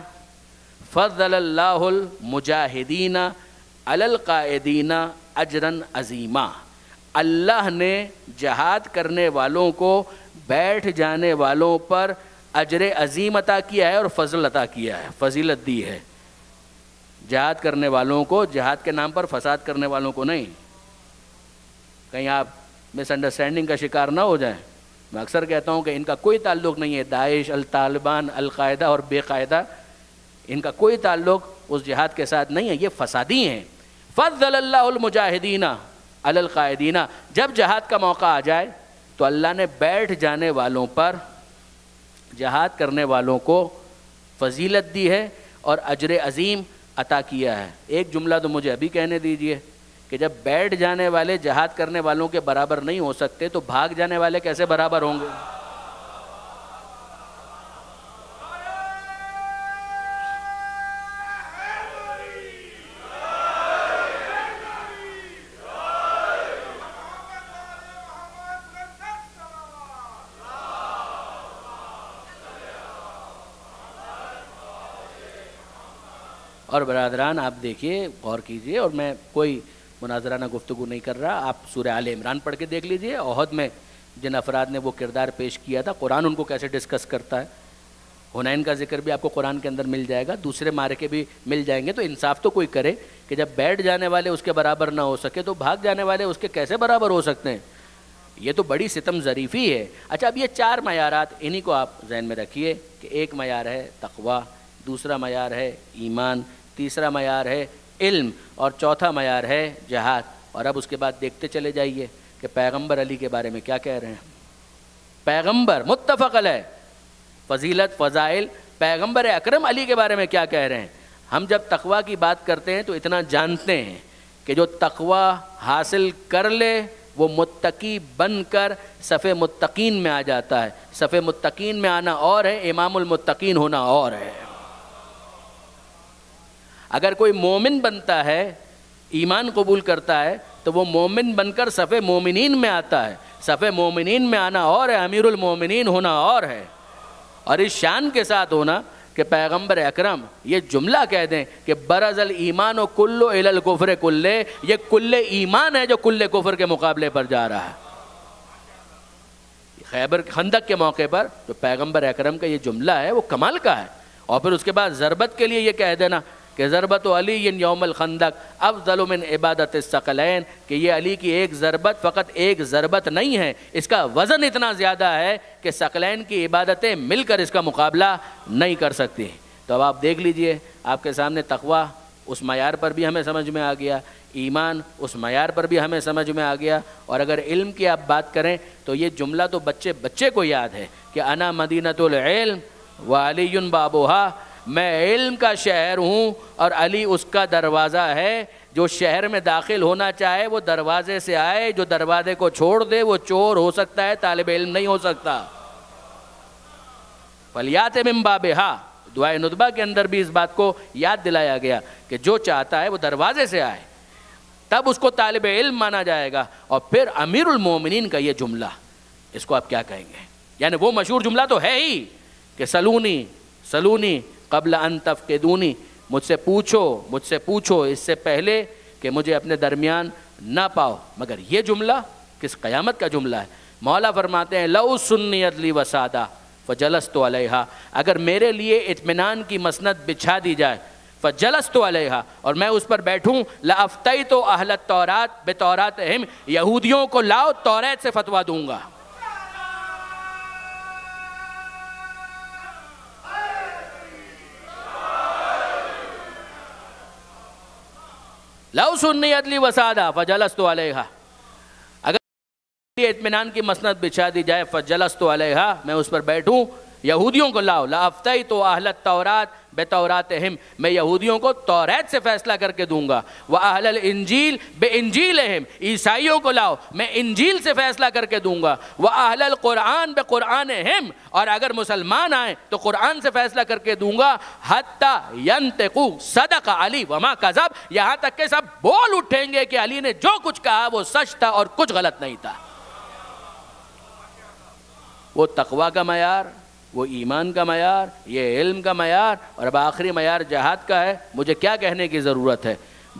فضل اللہ المجاہدین علی القائدین اجرا عظیما, اللہ نے جہاد کرنے والوں کو بیٹھ جانے والوں پر اجر عظیم عطا کیا ہے اور فضل عطا کیا ہے, فضیلت دی ہے. جہاد کرنے والوں کو, جہاد کے نام پر فساد کرنے والوں کو نہیں. کہیں آپ مس انڈرسٹینڈنگ کا شکار نہ ہو جائیں. میں اکثر کہتا ہوں کہ ان کا کوئی تعلق نہیں ہے, داعش, الطالبان, القاعدہ اور بے قاعدہ, ان کا کوئی تعلق اس جہاد کے ساتھ نہیں ہے, یہ فسادی ہیں. فضل اللہ المجاہدین علی القائدین, جب جہاد کا موقع آ جائے تو اللہ نے بیٹھ جانے والوں پر, جہاد کرنے والوں کو فضیلت دی ہے اور اجر عظیم عطا کیا ہے. ایک جملہ تو مجھے ابھی کہنے دیجئے کہ جب بیٹھ جانے والے جہاد کرنے والوں کے برابر نہیں ہو سکتے تو بھاگ جانے والے کیسے برابر ہوں گے؟ اور برادران آپ دیکھیے، غور کیجئے، اور میں کوئی مناظرانہ گفتگو نہیں کر رہا، آپ سورہ آل عمران پڑھ کے دیکھ لیجئے، احد میں جن افراد نے وہ کردار پیش کیا تھا، قرآن ان کو کیسے ڈسکس کرتا ہے۔ حنین کا ذکر بھی آپ کو قرآن کے اندر مل جائے گا، دوسرے معرکے بھی مل جائیں گے۔ تو انصاف تو کوئی کرے کہ جب بیٹھ جانے والے اس کے برابر نہ ہو سکے تو بھاگ جانے والے اس کے کیسے برابر ہو سکتے ہیں؟ یہ تو بڑی ستم ظریفی ہے۔ اچھا، اب یہ 4 معیارات، انہی کو آپ ذہن میں رکھیے کہ ایک معیار ہے تقویٰ، دوسرا معیار ہے ایمان، تیسرا معیار ہے علم، اور چوتھا معیار ہے جہاد۔ اور اب اس کے بعد دیکھتے چلے جائیے کہ پیغمبر علی کے بارے میں کیا کہہ رہے ہیں۔ پیغمبر متفق علیہ، فضیلت، فضائل، پیغمبر اکرم علی کے بارے میں کیا کہہ رہے ہیں۔ ہم جب تقویٰ کی بات کرتے ہیں تو اتنا جانتے ہیں کہ جو تقویٰ حاصل کر لے وہ متقی بن کر صف متقین میں آ جاتا ہے۔ صف متقین میں آنا اور ہے، امام المتقین ہونا اور ہے۔ اگر کوئی مومن بنتا ہے، ایمان قبول کرتا ہے، تو وہ مومن بن کر صف مومنین میں آتا ہے۔ صف مومنین میں آنا اور ہے، امیر المومنین ہونا اور ہے۔ اور اس شان کے ساتھ ہونا کہ پیغمبر اکرم یہ جملہ کہہ دیں کہ برز الایمان و کلو الی الکفر کلے، یہ کل ایمان ہے جو کل کفر کے مقابلے پر جا رہا ہے۔ خیبر خندق کے موقع پر جو پیغمبر اکرم کا یہ جملہ ہے وہ کمال کا ہے۔ اور پھر اس کے بعد ضربت کے لیے یہ کہہ دینا کہ ضربت علی یوم الخندق افضل من عبادت الثقلین، کہ یہ علی کی ایک ضربت فقط ایک ضربت نہیں ہے، اس کا وزن اتنا زیادہ ہے کہ ثقلین کی عبادتیں مل کر اس کا مقابلہ نہیں کر سکتی۔ تو اب آپ دیکھ لیجئے، آپ کے سامنے تقویٰ اس معیار پر بھی ہمیں سمجھ میں آ گیا، ایمان اس معیار پر بھی ہمیں سمجھ میں آ گیا، اور اگر علم کی آپ بات کریں تو یہ جملہ تو بچے کو یاد ہے کہ انا مدینۃ العلم وعلی بابوہا، میں علم کا شہر ہوں اور علی اس کا دروازہ ہے۔ جو شہر میں داخل ہونا چاہے وہ دروازے سے آئے، جو دروازے کو چھوڑ دے وہ چور ہو سکتا ہے، طالب علم نہیں ہو سکتا۔ فلیات من بابہا، دعائے ندبہ کے اندر بھی اس بات کو یاد دلایا گیا کہ جو چاہتا ہے وہ دروازے سے آئے، تب اس کو طالب علم مانا جائے گا۔ اور پھر امیر المومنین کا یہ جملہ، اس کو آپ کیا کہیں گے؟ یعنی وہ مشہور جملہ تو ہے ہی کہ سلونی قبل ان تفقدونی، مجھ سے پوچھو اس سے پہلے کہ مجھے اپنے درمیان نہ پاؤ۔ مگر یہ جملہ کس قیامت کا جملہ ہے؟ مولا فرماتے ہیں لو سنیت لی وسادہ فجلست علیہا، اگر میرے لیے اطمینان کی مسند بچھا دی جائے، فجلست علیہا، اور میں اس پر بیٹھوں، لافتیت اہل التورات بتوراتہم، یہودیوں کو لاؤ توریت سے فتویٰ دوں گا۔ لو سنیت لی وسادہ فجلست علیہا، اگر اطمینان کی مسند بچھا دی جائے، فجلست علیہا، میں اس پر بیٹھوں، یہودیوں کو لاؤ، لافتیت اہل التورات بتوراتہم، میں یہودیوں کو توریت سے فیصلہ کر کے دوں گا، واہل الانجیل بانجیلہم، عیسائیوں کو لاؤ میں انجیل سے فیصلہ کر کے دوں گا، واہل القرآن بقرآنہم، اور اگر مسلمان آئیں تو قرآن سے فیصلہ کر کے دوں گا، حتی ینطقوا صدق علی وما کذب، یہاں تک کہ سب بول اٹھیں گے کہ علی نے جو کچھ کہا وہ سچ تھا اور کچھ غلط نہیں تھا۔ وہ تقویٰ کا معیار، وہ ایمان کا معیار، یہ علم کا معیار، اور اب آخری معیار جہاد کا ہے۔ مجھے کیا کہنے کی ضرورت ہے؟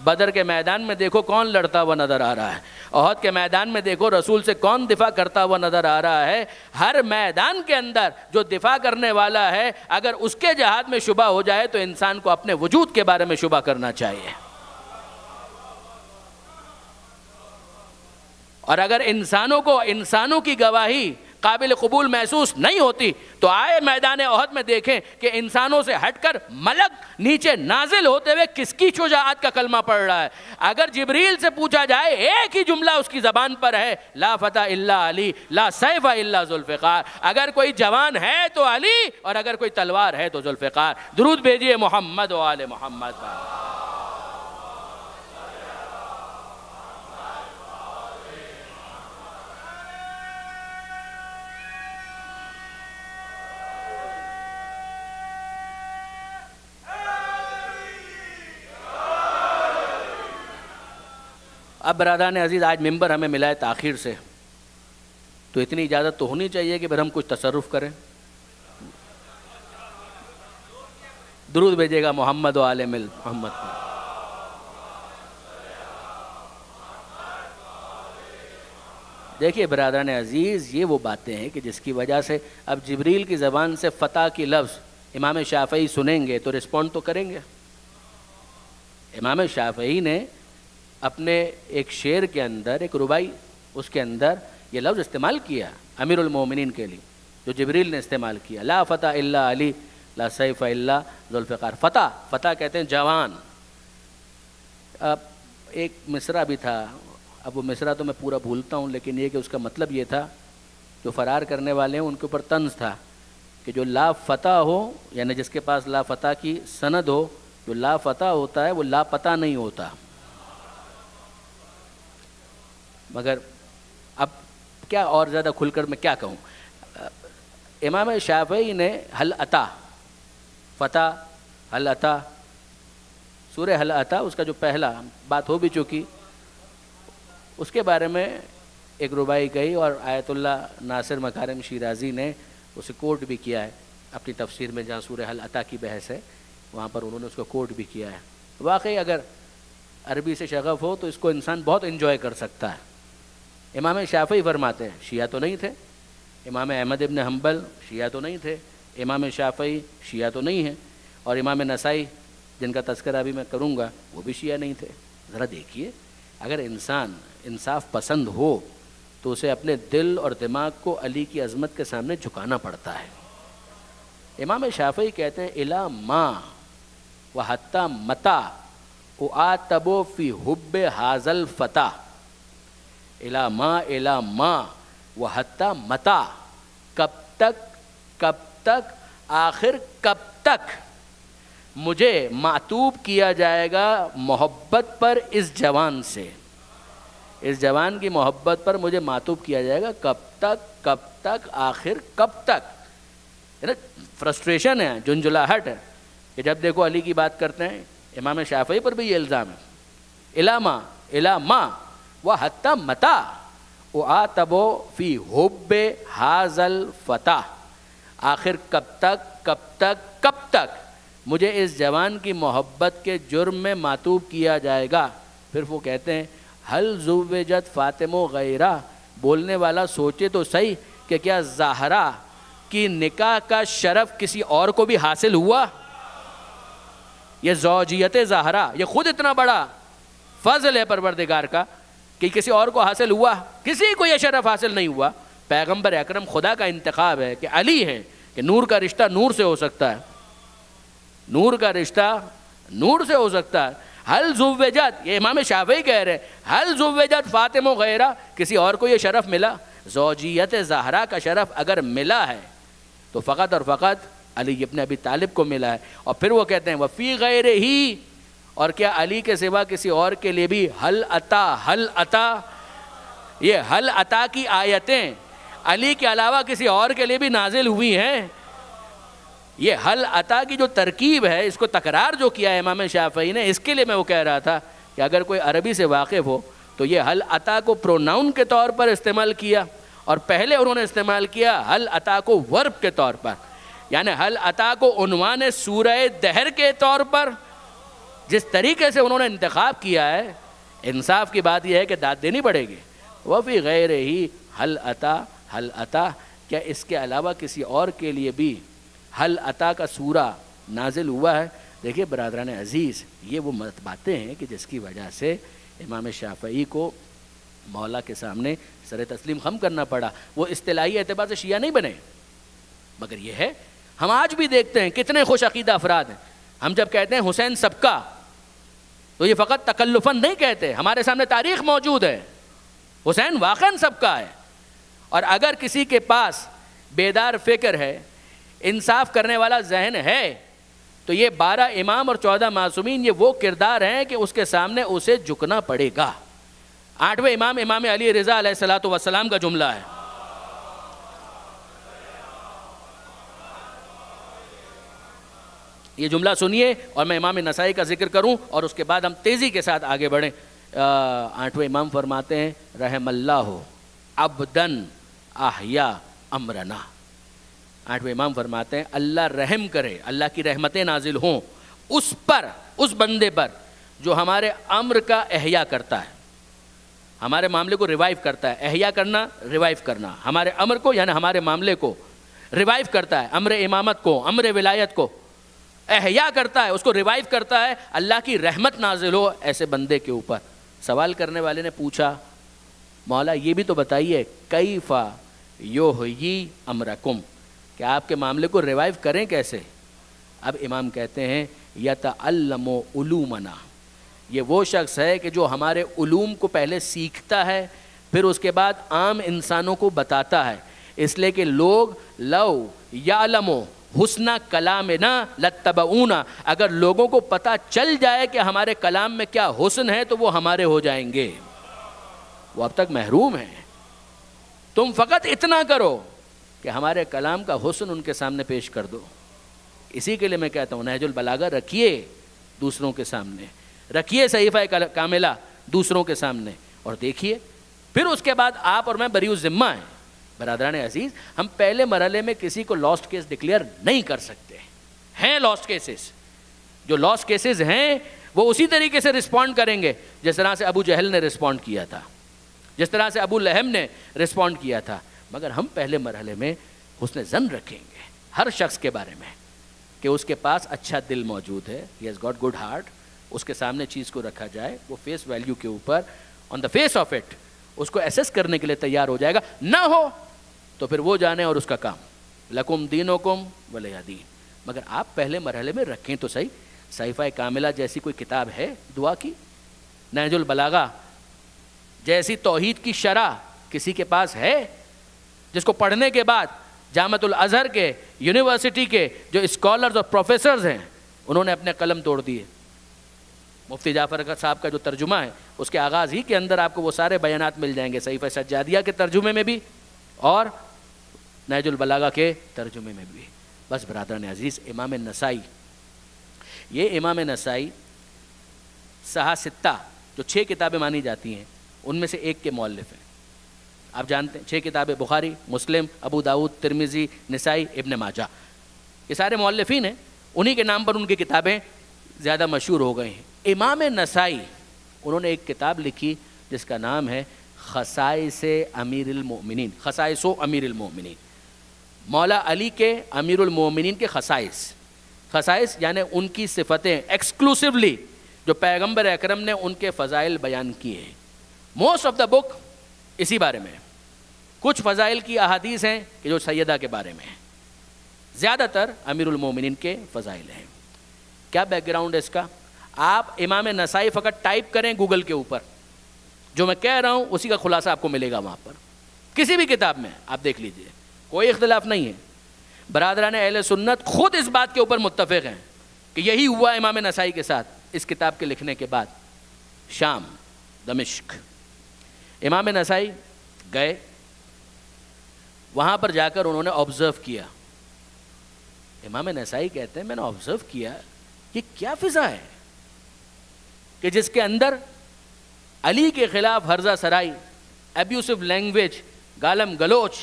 بدر کے میدان میں دیکھو کون لڑتا ہوا نظر آ رہا ہے، احد کے میدان میں دیکھو رسول سے کون دفاع کرتا ہوا نظر آ رہا ہے۔ ہر میدان کے اندر جو دفاع کرنے والا ہے، اگر اس کے جہاد میں شبہ ہو جائے تو انسان کو اپنے وجود کے بارے میں شبہ کرنا چاہیے۔ اور اگر انسانوں کی گواہی قابل قبول محسوس نہیں ہوتی تو آئے میدان احد میں دیکھیں کہ انسانوں سے ہٹ کر ملک نیچے نازل ہوتے ہوئے کس کی شجاعت کا کلمہ پڑھ رہا ہے۔ اگر جبریل سے پوچھا جائے ایک ہی جملہ اس کی زبان پر ہے، لا فتح الا علی لا سیف الا ذوالفقار، اگر کوئی جوان ہے تو علی اور اگر کوئی تلوار ہے تو ذوالفقار۔ درود بھیجئے محمد و آل محمد پر۔ اب برادران عزیز، آج ممبر ہمیں ملا ہے تاخیر سے، تو اتنی اجازت تو ہونی چاہیے کہ پھر ہم کچھ تصرف کریں۔ درود بھیجے گا محمد و آل محمد پر۔ دیکھیے برادران عزیز، یہ وہ باتیں ہیں کہ جس کی وجہ سے اب جبریل کی زبان سے فتح کی لفظ امام شافعی سنیں گے تو رسپونڈ تو کریں گے۔ امام شافعی نے اپنے ایک شعر کے اندر، ایک ربائی، اس کے اندر یہ لفظ استعمال کیا امیر المومنین کے لیے، جو جبریل نے استعمال کیا، لا فتح الا علی لا سیف الا ذوالفقار۔ فتح، فتح کہتے ہیں جوان۔ اب ایک مصرع بھی تھا، اب وہ مصرع تو میں پورا بھولتا ہوں، لیکن یہ کہ اس کا مطلب یہ تھا، جو فرار کرنے والے ہیں ان کے اوپر طنز تھا کہ جو لا فتح ہو، یعنی جس کے پاس لا فتح کی سند ہو، جو لا فتح ہوتا ہے وہ لا پتہ نہیں ہوتا۔ مگر اب کیا اور زیادہ کھل کر میں کیا کہوں، امام شافعی نے حل عطا، فتح، حل عطا، سورہ حل عطا، اس کا جو پہلا بات ہو بھی چکی، اس کے بارے میں ایک ربائی کہی، اور آیت اللہ ناصر مکارم شیرازی نے اسے کوٹ بھی کیا ہے اپنی تفسیر میں، جہاں سورہ حل عطا کی بحث ہے وہاں پر انہوں نے اس کو کوٹ بھی کیا ہے۔ واقعی اگر عربی سے شغف ہو تو اس کو انسان بہت انجوائے کر سکتا ہے۔ امام شافعی فرماتے ہیں، شیعہ تو نہیں تھے، امام احمد ابن حنبل شیعہ تو نہیں تھے، امام شافعی شیعہ تو نہیں ہیں، اور امام نسائی جن کا تذکرہ بھی میں کروں گا وہ بھی شیعہ نہیں تھے۔ ذرا دیکھیے، اگر انسان انصاف پسند ہو تو اسے اپنے دل اور دماغ کو علی کی عظمت کے سامنے جھکانا پڑتا ہے۔ امام شافعی کہتے ہیں الا ما و حتی متا اعاتب فی حب حاضل فتح، الا ما و حتی متا، کب تک آخر کب تک مجھے معتوب کیا جائے گا محبت پر اس جوان سے، اس جوان کی محبت پر مجھے معتوب کیا جائے گا، کب تک آخر کب تک۔ فرسٹریشن ہے، جنجلاہٹ ہے کہ جب دیکھو علی کی بات کرتے ہیں۔ امام شافعی پر بھی یہ الزام ہے، الا ما و حتی متا اعاتب فی حب حاضل فتح، آخر کب تک مجھے اس جوان کی محبت کے جرم میں معتوب کیا جائے گا۔ پھر وہ کہتے ہیں حل زوجت فاطمہ غیرہ، بولنے والا سوچے تو صحیح کہ کیا زہرا کی نکاح کا شرف کسی اور کو بھی حاصل ہوا؟ یہ زوجیت زہرا، یہ خود اتنا بڑا فضل ہے پروردگار کا کہ کسی اور کو حاصل ہوا؟ کسی کو یہ شرف حاصل نہیں ہوا۔ پیغمبر اکرم خدا کا انتخاب ہے کہ علی ہیں، کہ نور کا رشتہ نور سے ہو سکتا ہے، نور کا رشتہ نور سے ہو سکتا ہے۔ حل زوجت، یہ امام شافعی کہہ رہے ہیں، حل زوجت فاطمہ غیرہ، کسی اور کو یہ شرف ملا؟ زوجیت زہرا کا شرف اگر ملا ہے تو فقط اور فقط علی ابن ابی طالب کو ملا ہے۔ اور پھر وہ کہتے ہیں وفی غیر ہی، اور کیا علی کے سوا کسی اور کے لیے بھی حل عطا، یہ حل عطا کی آیتیں علی کے علاوہ کسی اور کے لیے بھی نازل ہوئی ہیں؟ یہ حل عطا کی جو ترکیب ہے، اس کو تکرار جو کیا ہے امام شافعی نے، اس کے لیے میں وہ کہہ رہا تھا کہ اگر کوئی عربی سے واقف ہو تو یہ حل عطا کو پروناؤن کے طور پر استعمال کیا، اور پہلے انہوں نے استعمال کیا حل عطا کو ورب کے طور پر، یعنی حل عطا کو عنوان سورہ دہر کے طور پر۔ جس طریقے سے انہوں نے انتخاب کیا ہے، انصاف کی بات یہ ہے کہ داد دینی پڑے گی۔ وفی غیر ہی حل عطا، کیا اس کے علاوہ کسی اور کے لیے بھی حل عطا کا سورہ نازل ہوا ہے؟ دیکھیے برادران عزیز، یہ وہ باتیں ہیں کہ جس کی وجہ سے امام شافعی کو مولا کے سامنے سر تسلیم خم کرنا پڑا۔ وہ اصطلاحی اعتبار سے شیعہ نہیں بنے، مگر یہ ہے ہم آج بھی دیکھتے ہیں کتنے خوش عقیدہ افراد ہیں۔ ہم جب کہتے ہیں حسین سبکا تو یہ فقط تکلفاً نہیں کہتے، ہمارے سامنے تاریخ موجود ہے، حسین واقعاً سبکا ہے۔ اور اگر کسی کے پاس بیدار فکر ہے، انصاف کرنے والا ذہن ہے، تو یہ 12 امام اور 14 معصومین یہ وہ کردار ہیں کہ اس کے سامنے اسے جھکنا پڑے گا۔ 8ویں امام امام علی رضا علیہ الصلوۃ والسلام کا جملہ ہے، یہ جملہ سنیے اور میں امام نسائی کا ذکر کروں اور اس کے بعد ہم تیزی کے ساتھ آگے بڑھیں۔ 8ویں امام فرماتے ہیں رحم اللہ عبدن احیا امرنا، 8ویں امام فرماتے ہیں اللہ رحم کرے، اللہ کی رحمتیں نازل ہوں اس پر، اس بندے پر جو ہمارے امر کا احیا کرتا ہے، ہمارے معاملے کو ریوائیو کرتا ہے. احیا کرنا، ریوائیو کرنا، ہمارے امر کو یعنی ہمارے معاملے کو ریوائیو کرتا ہے، امر امامت کو، امر ولایت کو احیا کرتا ہے، اس کو ریوائیو کرتا ہے. اللہ کی رحمت نازل ہو ایسے بندے کے اوپر. سوال کرنے والے نے پوچھا مولا یہ بھی تو بتائیے کیف یحیی امرکم، کہ آپ کے معاملے کو ریوائیو کریں کیسے؟ اب امام کہتے ہیں یتعلم علومنا، یہ وہ شخص ہے کہ جو ہمارے علوم کو پہلے سیکھتا ہے پھر اس کے بعد عام انسانوں کو بتاتا ہے. اس لیے کہ لوگ لو یعلموا حسن کلامنا لاتبعونا، اگر لوگوں کو پتہ چل جائے کہ ہمارے کلام میں کیا حسن ہے تو وہ ہمارے ہو جائیں گے. وہ اب تک محروم ہیں. تم فقط اتنا کرو کہ ہمارے کلام کا حسن ان کے سامنے پیش کر دو. اسی کے لیے میں کہتا ہوں نہج البلاغہ رکھیے دوسروں کے سامنے، رکھیے صحیفہ کاملہ دوسروں کے سامنے اور دیکھیے، پھر اس کے بعد آپ اور میں بری الذمہ ہیں. برادران عزیز، ہم پہلے مرحلے میں کسی کو لاسٹ کیس ڈکلیئر نہیں کر سکتے ہیں. لاسٹ کیسز، جو لاسٹ کیسز ہیں وہ اسی طریقے سے رسپونڈ کریں گے جس طرح سے ابو جہل نے رسپونڈ کیا تھا، جس طرح سے ابو لہب نے رسپونڈ کیا تھا. مگر ہم پہلے مرحلے میں حسن ظن رکھیں گے ہر شخص کے بارے میں کہ اس کے پاس اچھا دل موجود ہے، he has got good heart. اس کے سامنے چیز کو رکھا جائے، وہ فیس ویلیو کے اوپر آن دا فیس آف اٹ اس کو ایسیس کرنے کے لیے تیار ہو جائے گا. نہ ہو تو پھر وہ جانے اور اس کا کام، لکم دینکم ولیہ دین. مگر آپ پہلے مرحلے میں رکھیں تو صحیح. صحیفہ کاملہ جیسی کوئی کتاب ہے دعا کی، نہج البلاغہ جیسی توحید کی شرح کسی کے پاس ہے جس کو پڑھنے کے بعد جامعۃ الازہر کے، یونیورسٹی کے جو اسکالرز اور پروفیسرز ہیں انہوں نے اپنے قلم توڑ دیے؟ مفتی جعفر صاحب کا جو ترجمہ ہے اس کے آغاز ہی کے اندر آپ کو وہ سارے بیانات مل جائیں گے، صحیفہ سجادیہ کے ترجمے میں بھی اور نہج البلاغہ کے ترجمے میں بھی. بس برادران عزیز، امام نسائی، یہ امام نسائی صحاح ستہ جو 6 کتابیں مانی جاتی ہیں ان میں سے ایک کے مؤلف ہیں. آپ جانتے ہیں 6 کتابیں بخاری، مسلم، ابو داؤد، ترمذی، نسائی، ابن ماجہ، یہ سارے مؤلفین ہیں. انہی کے نام پر ان کی کتابیں زیادہ مشہور ہو گئی ہیں. امام نسائی انہوں نے ایک کتاب لکھی جس کا نام ہے خصائص امیر المؤمنین، خصائص امیر المؤمنین، مولا علی کے امیر المؤمنین کے خصائص. خصائص یعنی ان کی صفتیں ایکسکلوسیولی جو پیغمبر اکرم نے ان کے فضائل بیان کیے ہیں. موسٹ آف دا بک اسی بارے میں. کچھ فضائل کی احادیث ہیں کہ جو سیدہ کے بارے میں ہیں، زیادہ تر امیر المومنین کے فضائل ہیں. کیا بیک گراؤنڈ ہے اس کا؟ آپ امام نسائی فقط ٹائپ کریں گوگل کے اوپر، جو میں کہہ رہا ہوں اسی کا خلاصہ آپ کو ملے گا وہاں پر، کسی بھی کتاب میں آپ دیکھ لیجئے، کوئی اختلاف نہیں ہے. برادران اہل سنت خود اس بات کے اوپر متفق ہیں کہ یہی ہوا امام نسائی کے ساتھ. اس کتاب کے لکھنے کے بعد شام، دمشق، امام نسائی گئے، وہاں پر جا کر انہوں نے آبزرو کیا. امام نسائی کہتے ہیں میں نے آبزرو کیا یہ کیا فضا ہے کہ جس کے اندر علی کے خلاف ہرزہ سرائی، ایبیوسو لینگویج، گالم گلوچ،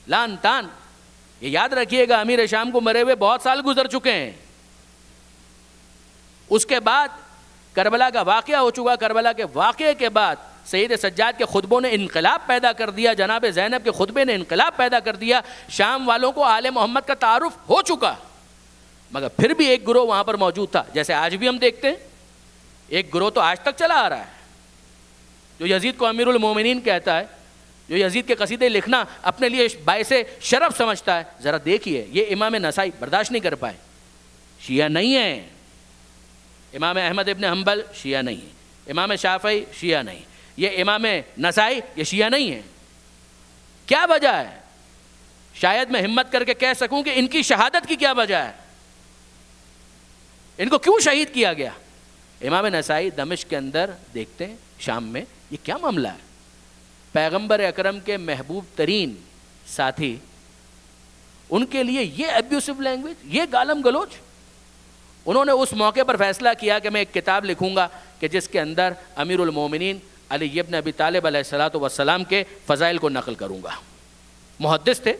لان تان. یہ یاد رکھیے گا امیر شام کو مرے ہوئے بہت سال گزر چکے ہیں. اس کے بعد کربلا کا واقعہ ہو چکا. کربلا کے واقعے کے بعد سید سجاد کے خطبوں نے انقلاب پیدا کر دیا، جناب زینب کے خطبے نے انقلاب پیدا کر دیا. شام والوں کو آل محمد کا تعارف ہو چکا، مگر پھر بھی ایک گروہ وہاں پر موجود تھا. جیسے آج بھی ہم دیکھتے ہیں ایک گروہ تو آج تک چلا آ رہا ہے جو یزید کو امیر المومنین کہتا ہے، جو یزید کے قصیدے لکھنا اپنے لیے باعث شرف سمجھتا ہے. ذرا دیکھیے یہ امام نسائی برداشت نہیں کر پائے. شیعہ نہیں ہیں. امام احمد ابن حنبل شیعہ نہیں ہیں. امام شافعی شیعہ نہیں. یہ امام نسائی یہ شیعہ نہیں ہیں. کیا وجہ ہے؟ شاید میں ہمت کر کے کہہ سکوں کہ ان کی شہادت کی کیا وجہ ہے، ان کو کیوں شہید کیا گیا. امام نسائی دمشق کے اندر دیکھتے ہیں، شام میں یہ کیا معاملہ ہے. پیغمبر اکرم کے محبوب ترین ساتھی، ان کے لیے یہ ایبیوسو لینگویج، یہ گالم گلوچ. انہوں نے اس موقع پر فیصلہ کیا کہ میں ایک کتاب لکھوں گا کہ جس کے اندر امیر المومنین علی ابن ابی طالب علیہ الصلوۃ والسلام کے فضائل کو نقل کروں گا. محدث تھے،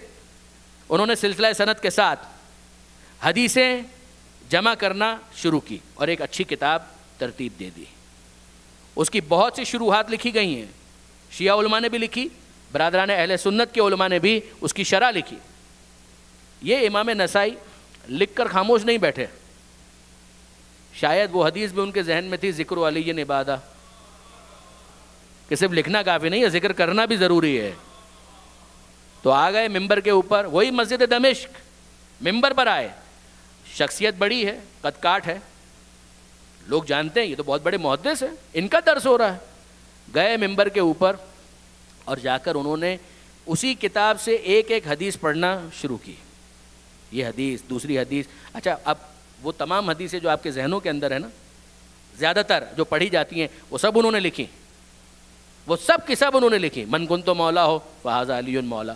انہوں نے سلسلہ سند کے ساتھ حدیثیں جمع کرنا شروع کی اور ایک اچھی کتاب ترتیب دے دی. اس کی بہت سی شروحات لکھی گئی ہیں, شیعہ علماء نے بھی لکھی, برادران اہل سنت کے علماء نے بھی اس کی شرح لکھی. یہ امام نسائی لکھ کر خاموش نہیں بیٹھے, شاید وہ حدیث بھی ان کے ذہن میں تھی, ذکر علی عبادہ, کہ صرف لکھنا کافی نہیں ہے, ذکر کرنا بھی ضروری ہے. تو آ گئے ممبر کے اوپر, وہی مسجد دمشق, ممبر پر آئے, شخصیت بڑی ہے, قد کاٹ ہے, لوگ جانتے ہیں یہ تو بہت بڑے محدث ہیں, ان کا درس ہو رہا ہے. گئے ممبر کے اوپر اور جا کر انہوں نے اسی کتاب سے ایک ایک حدیث پڑھنا شروع کی. یہ حدیث, دوسری حدیث. اچھا, اب وہ تمام حدیثیں جو آپ کے ذہنوں کے اندر ہے نا, زیادہ تر جو پڑھی جاتی ہیں, وہ سب انہوں نے لکھی, وہ سب کی سب انہوں نے لکھی. من کنت مولا ہو فہذا علی مولا,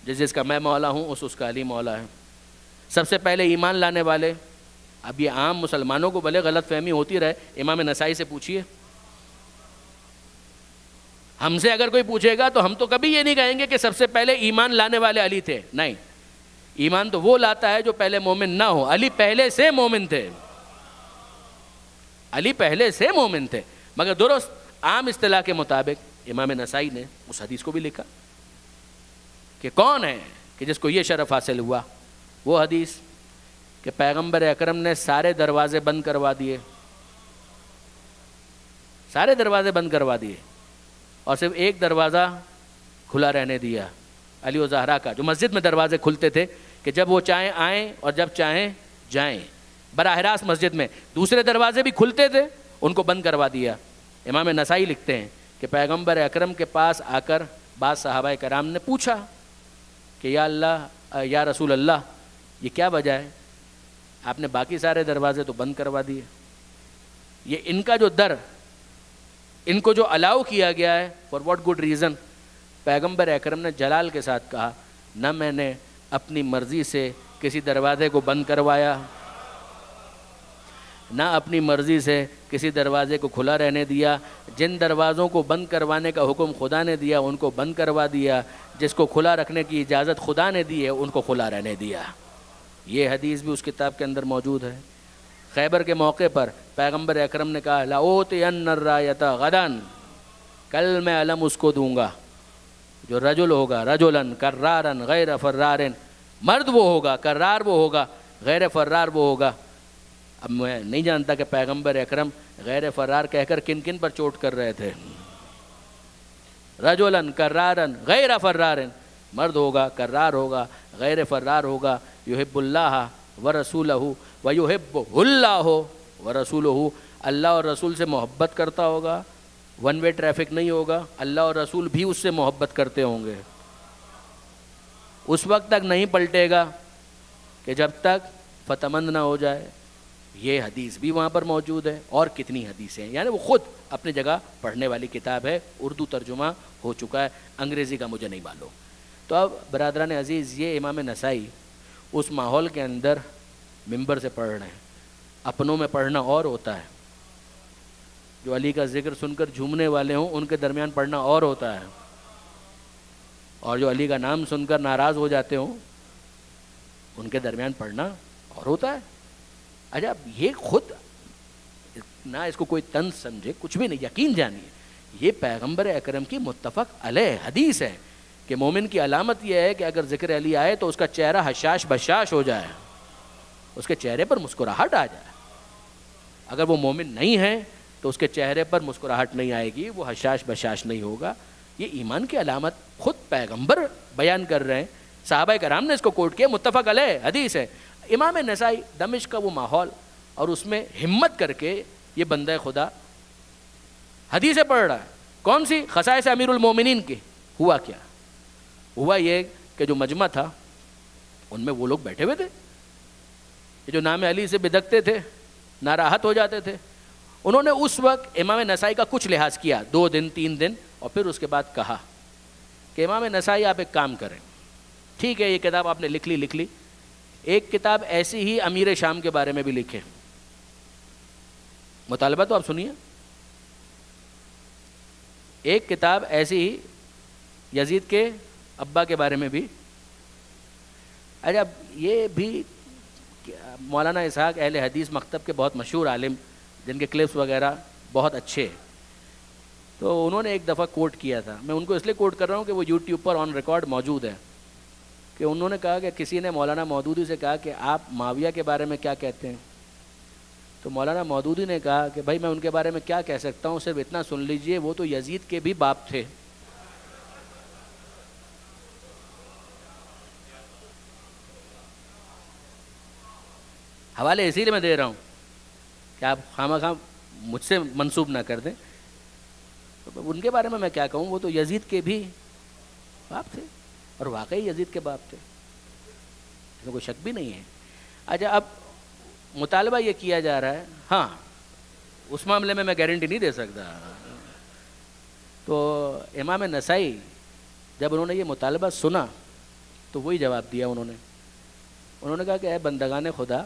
جس کا میں مولا ہوں اس کا علی مولا ہے. سب سے پہلے ایمان لانے والے, اب یہ عام مسلمانوں کو بھلے غلط فہمی ہوتی رہے, امام نسائی سے پوچھیے. ہم سے اگر کوئی پوچھے گا تو ہم تو کبھی یہ نہیں کہیں گے کہ سب سے پہلے ایمان لانے والے علی تھے, نہیں. ایمان تو وہ لاتا ہے جو پہلے مومن نہ ہو. علی پہلے سے مومن تھے, علی پہلے سے مومن تھے, مگر درست عام اصطلاح کے مطابق امام نسائی نے اس حدیث کو بھی لکھا کہ کون ہے کہ جس کو یہ شرف حاصل ہوا. وہ حدیث کہ پیغمبر اکرم نے سارے دروازے بند کروا دیے, سارے دروازے بند کروا دیے اور صرف ایک دروازہ کھلا رہنے دیا, علی و زہرا کا. جو مسجد میں دروازے کھلتے تھے کہ جب وہ چاہیں آئیں اور جب چاہیں جائیں, براہ راست مسجد میں. دوسرے دروازے بھی کھلتے تھے, ان کو بند کروا دیا. امام نسائی لکھتے ہیں کہ پیغمبر اکرم کے پاس آ کر بعض صحابہ کرام نے پوچھا کہ یا اللہ, یا رسول اللہ, یہ کیا وجہ ہے, آپ نے باقی سارے دروازے تو بند کروا دیے. یہ ان کا جو در, ان کو جو الاؤ کیا گیا ہے, فار واٹ گڈ ریزن. پیغمبر اکرم نے جلال کے ساتھ کہا, نہ میں نے اپنی مرضی سے کسی دروازے کو بند کروایا, نہ اپنی مرضی سے کسی دروازے کو کھلا رہنے دیا. جن دروازوں کو بند کروانے کا حکم خدا نے دیا ان کو بند کروا دیا, جس کو کھلا رکھنے کی اجازت خدا نے دی ہے ان کو کھلا رہنے دیا. یہ حدیث بھی اس کتاب کے اندر موجود ہے. خیبر کے موقع پر پیغمبر اکرم نے کہا لَأُوتِيَنَّ الرَّایَةَ غَدًا, کل میں علم اس کو دوں گا جو رجل ہوگا, رجلاً کرارن غیر فرارن, مرد وہ ہوگا, کرار وہ ہوگا, غیر فرار وہ ہوگا. اب میں نہیں جانتا کہ پیغمبر اکرم غیر فرار کہہ کر کن کن پر چوٹ کر رہے تھے. رجلاً کرارن غیر فرارن, مرد ہوگا, کرار ہوگا, غیر فرار ہوگا. یحب اللہ ورسولہ ویحبہ اللہ ورسولہ, اللہ اور رسول سے محبت کرتا ہوگا, ون وے ٹریفک نہیں ہوگا, اللہ اور رسول بھی اس سے محبت کرتے ہوں گے. اس وقت تک نہیں پلٹے گا کہ جب تک فتح مند نہ ہو جائے. یہ حدیث بھی وہاں پر موجود ہے, اور کتنی حدیثیں ہیں. یعنی وہ خود اپنی جگہ پڑھنے والی کتاب ہے, اردو ترجمہ ہو چکا ہے, انگریزی کا مجھے نہیں معلوم. تو اب برادران عزیز, یہ امام نسائی اس ماحول کے اندر ممبر سے پڑھ رہے ہیں. اپنوں میں پڑھنا اور ہوتا ہے, جو علی کا ذکر سن کر جھومنے والے ہوں ان کے درمیان پڑھنا اور ہوتا ہے, اور جو علی کا نام سن کر ناراض ہو جاتے ہوں ان کے درمیان پڑھنا اور ہوتا ہے. اچھا, یہ خود نہ اس کو کوئی طنز سمجھے, کچھ بھی نہیں, یقین جانیے یہ پیغمبر اکرم کی متفق علیہ حدیث ہے کہ مومن کی علامت یہ ہے کہ اگر ذکر علی آئے تو اس کا چہرہ حشاش بشاش ہو جائے, اس کے چہرے پر مسکراہٹ آ جائے. اگر وہ مومن نہیں ہے تو اس کے چہرے پر مسکراہٹ نہیں آئے گی, وہ حشاش بشاش نہیں ہوگا. یہ ایمان کی علامت خود پیغمبر بیان کر رہے ہیں, صحابہ کرام نے اس کو کوٹ کیا, متفق علیہ حدیث ہے. امام نسائی دمشق کا وہ ماحول, اور اس میں ہمت کر کے یہ بندہ خدا حدیثیں پڑھ رہا ہے. کون سی؟ خصائص امیر المومنین کی. ہوا کیا؟ ہوا یہ کہ جو مجمع تھا ان میں وہ لوگ بیٹھے ہوئے تھے جو نام علی سے بدکتے تھے, ناراحت ہو جاتے تھے. انہوں نے اس وقت امام نسائی کا کچھ لحاظ کیا, 2 دن 3 دن, اور پھر اس کے بعد کہا کہ امام نسائی آپ ایک کام کریں, ٹھیک ہے یہ کتاب آپ نے لکھ لی, ایک کتاب ایسی ہی امیر شام کے بارے میں بھی لکھیں. مطالبہ تو آپ سنیے, ایک کتاب ایسی ہی یزید کے ابا کے بارے میں بھی, اچھا اب یہ بھی مولانا اسحاق اہل حدیث مکتب کے بہت مشہور عالم جن کے کلپس وغیرہ بہت اچھے، تو انہوں نے ایک دفعہ کوٹ کیا تھا، میں ان کو اس لیے کوٹ کر رہا ہوں کہ وہ یوٹیوب پر آن ریکارڈ موجود ہے، کہ انہوں نے کہا کہ کسی نے مولانا مودودی سے کہا کہ آپ معاویہ کے بارے میں کیا کہتے ہیں؟ تو مولانا مودودی نے کہا کہ بھائی میں ان کے بارے میں کیا کہہ سکتا ہوں، صرف اتنا سن لیجئے وہ تو یزید کے بھی باپ تھے۔ حوالے اسی لیے میں دے رہا ہوں کہ آپ خواہ خواہ مجھ سے منسوب نہ کر دیں، تو ان کے بارے میں کیا کہوں، وہ تو یزید کے بھی باپ تھے، اور واقعی یزید کے باپ تھے، اس میں کوئی شک بھی نہیں ہے۔ اچھا اب مطالبہ یہ کیا جا رہا ہے، ہاں اس معاملے میں گارنٹی نہیں دے سکتا، تو امام نسائی جب انہوں نے یہ مطالبہ سنا تو وہی جواب دیا، انہوں نے کہا کہ اے بندگان خدا،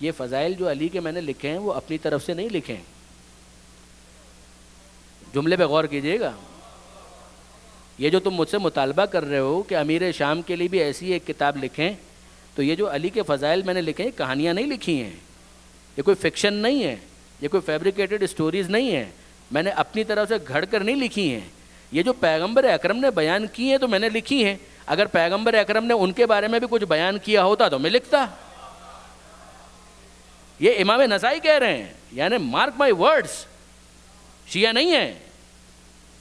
یہ فضائل جو علی کے میں نے لکھے ہیں وہ اپنی طرف سے نہیں لکھے ہیں، جملے پہ غور کیجئے گا، یہ جو تم مجھ سے مطالبہ کر رہے ہو کہ امیر شام کے لیے بھی ایسی ایک کتاب لکھیں، تو یہ جو علی کے فضائل میں نے لکھے ہیں کہانیاں نہیں لکھی ہیں، یہ کوئی فکشن نہیں ہے، یہ کوئی فیبریکیٹڈ سٹوریز نہیں ہیں، میں نے اپنی طرف سے گھڑ کر نہیں لکھی ہیں، یہ جو پیغمبر اکرم نے بیان کی ہیں تو میں نے لکھی ہیں، اگر پیغمبر اکرم نے ان کے بارے میں بھی کچھ بیان کیا ہوتا تو میں لکھتا۔ یہ امام نسائی کہہ رہے ہیں، یعنی مارک مائی ورڈز، شیعہ نہیں ہیں،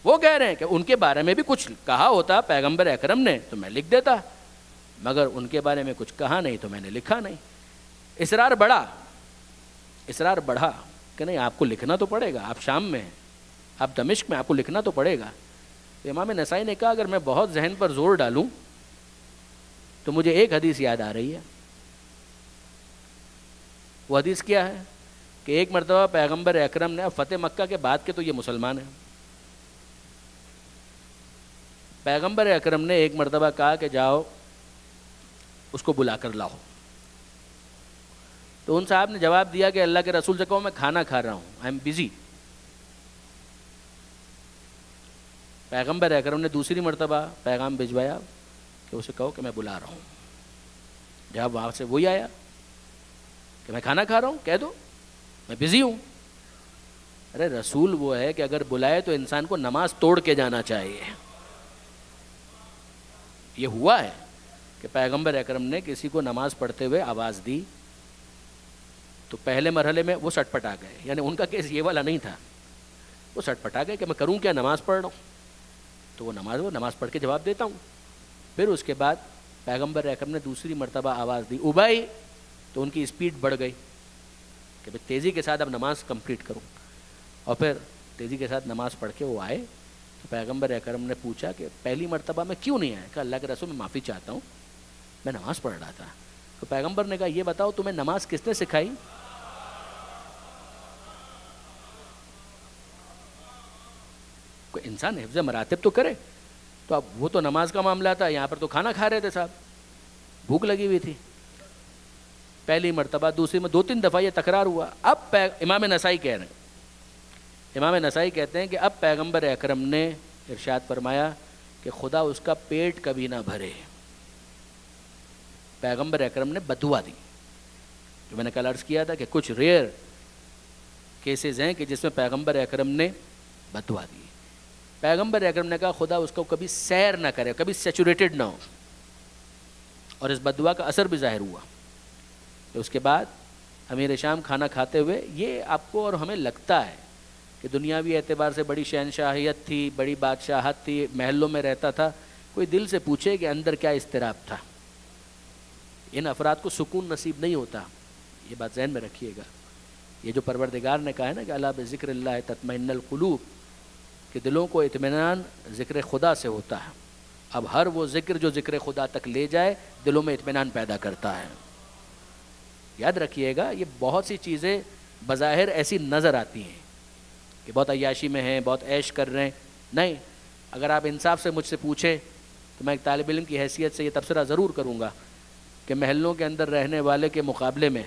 وہ کہہ رہے ہیں کہ ان کے بارے میں بھی کچھ کہا ہوتا پیغمبر اکرم نے تو میں لکھ دیتا، مگر ان کے بارے میں کچھ کہا نہیں تو میں نے لکھا نہیں۔ اصرار بڑھا کہ نہیں آپ کو لکھنا تو پڑے گا، آپ شام میں ہیں، آپ دمشق میں، آپ کو لکھنا تو پڑے گا۔ تو امام نسائی نے کہا اگر میں بہت ذہن پر زور ڈالوں تو مجھے ایک حدیث یاد آ رہی ہے، وہ حدیث کیا ہے کہ ایک مرتبہ پیغمبر اکرم نے، اب فتح مکہ کے بعد کے تو یہ مسلمان ہیں، پیغمبر اکرم نے ایک مرتبہ کہا کہ جاؤ اس کو بلا کر لاؤ، تو ان صاحب نے جواب دیا کہ اللہ کے رسول سے کہو میں کھانا کھا رہا ہوں، آئی ایم بزی۔ پیغمبر اکرم نے دوسری مرتبہ پیغام بھجوایا کہ اسے کہو کہ میں بلا رہا ہوں، جب وہاں سے وہی آیا کہ میں کھانا کھا رہا ہوں، کہہ دو میں بزی ہوں۔ ارے رسول وہ ہے کہ اگر بلائے تو انسان کو نماز توڑ کے جانا چاہیے۔ یہ ہوا ہے کہ پیغمبر اکرم نے کسی کو نماز پڑھتے ہوئے آواز دی تو پہلے مرحلے میں وہ سٹ پٹا گئے، یعنی ان کا کیس یہ والا نہیں تھا، وہ سٹ پٹا گئے کہ میں کروں کیا، نماز پڑھ رہا ہوں، تو وہ نماز پڑھ کے جواب دیتا ہوں۔ پھر اس کے بعد پیغمبر اکرم نے دوسری مرتبہ آواز دی ابائی، تو ان کی اسپیڈ بڑھ گئی کہ میں تیزی کے ساتھ اب نماز کمپلیٹ کروں، اور پھر تیزی کے ساتھ نماز پڑھ کے وہ آئے تو پیغمبر اکرم نے پوچھا کہ پہلی مرتبہ میں کیوں نہیں آیا؟ کہ اللہ کے رسول میں معافی چاہتا ہوں، میں نماز پڑھ رہا تھا۔ تو پیغمبر نے کہا یہ بتاؤ تمہیں نماز کس نے سکھائی؟ کوئی انسان حفظ مراتب تو کرے، تو اب وہ تو نماز کا معاملہ تھا، یہاں پر تو کھانا کھا رہے تھے صاحب، بھوک لگی ہوئی تھی۔ پہلی مرتبہ، دوسری میں 2-3 دفعہ یہ تکرار ہوا۔ اب امام نسائی کہہ رہے ہیں، امام نسائی کہتے ہیں کہ اب پیغمبر اکرم نے ارشاد فرمایا کہ خدا اس کا پیٹ کبھی نہ بھرے۔ پیغمبر اکرم نے بدعا دی، جو میں نے کل عرض کیا تھا کہ کچھ ریئر کیسز ہیں کہ جس میں پیغمبر اکرم نے بدعا دی۔ پیغمبر اکرم نے کہا خدا اس کو کبھی سیر نہ کرے، کبھی سیچوریٹڈ نہ ہو، اور اس بدعا کا اثر بھی ظاہر ہوا۔ اس کے بعد امیر شام کھانا کھاتے ہوئے، یہ آپ کو اور ہمیں لگتا ہے کہ دنیاوی اعتبار سے بڑی شہنشاہیت تھی، بڑی بادشاہت تھی، محلوں میں رہتا تھا، کوئی دل سے پوچھے کہ اندر کیا اضطراب تھا۔ ان افراد کو سکون نصیب نہیں ہوتا، یہ بات ذہن میں رکھیے گا۔ یہ جو پروردگار نے کہا ہے نا کہ الا بذکر اللہ تطمئن القلوب، کہ دلوں کو اطمینان ذکر خدا سے ہوتا ہے۔ اب ہر وہ ذکر جو ذکر خدا تک لے جائے دلوں میں اطمینان پیدا کرتا ہے۔ یاد رکھیے گا، یہ بہت سی چیزیں بظاہر ایسی نظر آتی ہیں کہ بہت عیاشی میں ہیں، بہت عیش کر رہے ہیں، نہیں، اگر آپ انصاف سے مجھ سے پوچھیں تو میں ایک طالب علم کی حیثیت سے یہ تبصرہ ضرور کروں گا کہ محلوں کے اندر رہنے والے کے مقابلے میں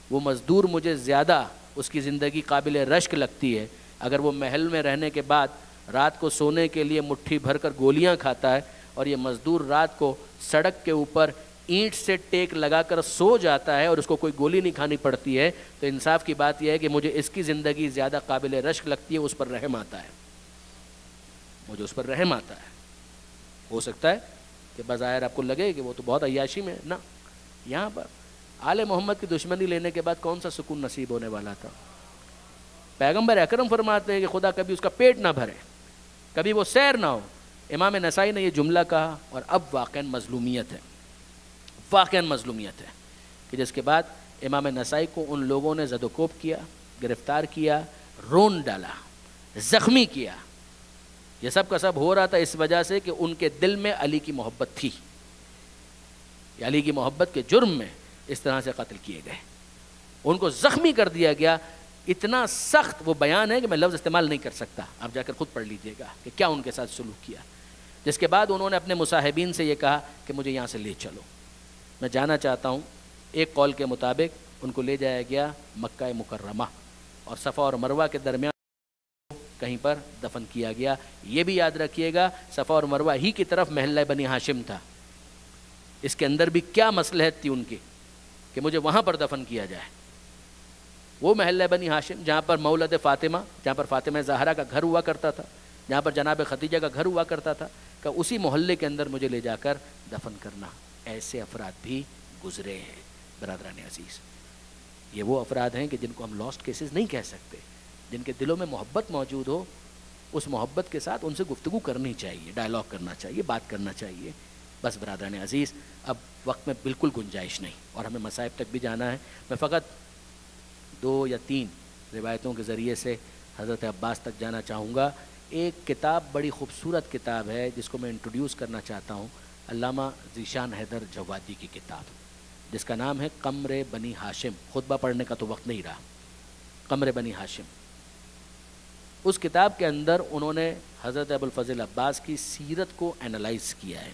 وہ مزدور مجھے زیادہ اس کی زندگی قابل رشک لگتی ہے، اگر وہ محل میں رہنے کے بعد رات کو سونے کے لیے مٹھی بھر کر گولیاں کھاتا ہے، اور یہ مزدور رات کو سڑک کے اوپر اینٹ سے ٹیک لگا کر سو جاتا ہے اور اس کو کوئی گولی نہیں کھانی پڑتی ہے، تو انصاف کی بات یہ ہے کہ مجھے اس کی زندگی زیادہ قابل رشک لگتی ہے، اس پر رحم آتا ہے، مجھے اس پر رحم آتا ہے۔ ہو سکتا ہے کہ بظاہر آپ کو لگے کہ وہ تو بہت عیاشی میں نہ، یہاں پر آل محمد کی دشمنی لینے کے بعد کون سا سکون نصیب ہونے والا تھا؟ پیغمبر اکرم فرماتے ہیں کہ خدا کبھی اس کا پیٹ نہ بھرے، کبھی وہ سیر نہ ہو۔ امام نسائی نے یہ جملہ کہا اور اب واقعاً مظلومیت ہے، واقعاً مظلومیت ہے کہ جس کے بعد امام نسائی کو ان لوگوں نے زد و کوب کیا، گرفتار کیا، رون ڈالا، زخمی کیا۔ یہ سب کا سب ہو رہا تھا اس وجہ سے کہ ان کے دل میں علی کی محبت تھی، علی کی محبت کے جرم میں اس طرح سے قتل کیے گئے، ان کو زخمی کر دیا گیا۔ اتنا سخت وہ بیان ہے کہ میں لفظ استعمال نہیں کر سکتا، آپ جا کر خود پڑھ لیجئے گا کہ کیا ان کے ساتھ سلوک کیا۔ جس کے بعد انہوں نے اپنے مصاحبین سے یہ کہا کہ مجھے یہاں سے لے چلو، میں جانا چاہتا ہوں۔ ایک قول کے مطابق ان کو لے جایا گیا مکہ مکرمہ اور صفا اور مروہ کے درمیان کہیں پر دفن کیا گیا۔ یہ بھی یاد رکھیے گا صفا اور مروہ ہی کی طرف محلہ بنی ہاشم تھا، اس کے اندر بھی کیا مصلحت تھی ان کی کہ مجھے وہاں پر دفن کیا جائے۔ وہ محلہ بنی ہاشم جہاں پر مولد فاطمہ، جہاں پر فاطمہ زہرا کا گھر ہوا کرتا تھا، جہاں پر جناب خدیجہ کا گھر ہوا کرتا تھا، کہ اسی محلے کے اندر مجھے لے جا کر دفن کرنا۔ ایسے افراد بھی گزرے ہیں برادران عزیز۔ یہ وہ افراد ہیں کہ جن کو ہم لاسٹ کیسز نہیں کہہ سکتے، جن کے دلوں میں محبت موجود ہو، اس محبت کے ساتھ ان سے گفتگو کرنی چاہیے، ڈائلاگ کرنا چاہیے، بات کرنا چاہیے۔ بس برادران عزیز اب وقت میں بالکل گنجائش نہیں اور ہمیں مصائب تک بھی جانا ہے۔ میں فقط 2 یا 3 روایتوں کے ذریعے سے حضرت عباس تک جانا چاہوں گا۔ ایک کتاب بڑی خوبصورت کتاب ہے جس کو میں انٹروڈیوس کرنا چاہتا ہوں، علامہ ذیشان حیدر جوادی کی کتاب، جس کا نام ہے قمر بنی ہاشم۔ خطبہ پڑھنے کا تو وقت نہیں رہا۔ قمر بنی ہاشم، اس کتاب کے اندر انہوں نے حضرت ابوالفضل عباس کی سیرت کو اینالائز کیا ہے،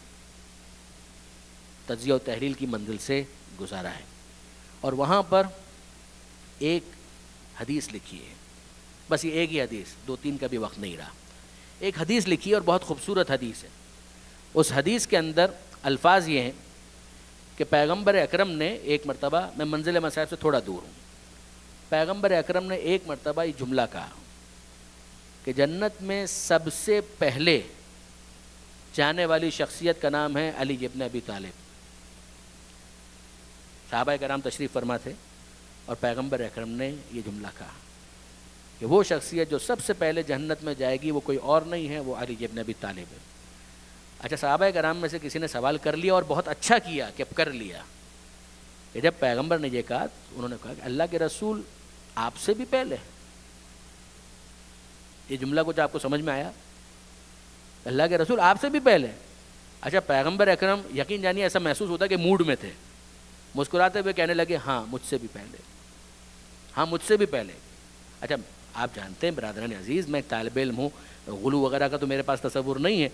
تجزیہ و تحلیل کی منزل سے گزارا ہے، اور وہاں پر ایک حدیث لکھی ہے، بس یہ ایک ہی حدیث، 2-3 کا بھی وقت نہیں رہا۔ ایک حدیث لکھی ہے اور بہت خوبصورت حدیث ہے۔ اس حدیث کے اندر الفاظ یہ ہیں کہ پیغمبر اکرم نے ایک مرتبہ، میں منزل مصائب سے تھوڑا دور ہوں، پیغمبر اکرم نے ایک مرتبہ یہ جملہ کہا کہ جنت میں سب سے پہلے جانے والی شخصیت کا نام ہے علی ابن ابی طالب۔ صحابہ کرام تشریف فرما تھے اور پیغمبر اکرم نے یہ جملہ کہا کہ وہ شخصیت جو سب سے پہلے جنت میں جائے گی وہ کوئی اور نہیں ہے، وہ علی ابن ابی طالب ہے۔ اچھا، صحابہ کرام میں سے کسی نے سوال کر لیا اور بہت اچھا کیا کہ کر لیا کہ جب پیغمبر نے یہ کہا، انہوں نے کہا کہ اللہ کے رسول آپ سے بھی پہلے؟ یہ جملہ کچھ آپ کو سمجھ میں آیا؟ اللہ کے رسول آپ سے بھی پہلے؟ اچھا، پیغمبر اکرم یقین جانیے ایسا محسوس ہوتا ہے کہ موڈ میں تھے، مسکراتے ہوئے کہنے لگے ہاں مجھ سے بھی پہلے، ہاں مجھ سے بھی پہلے۔ اچھا، آپ جانتے ہیں برادران عزیز، میں طالب علم ہوں، غلو وغیرہ کا تو میرے پاس تصور نہیں ہے۔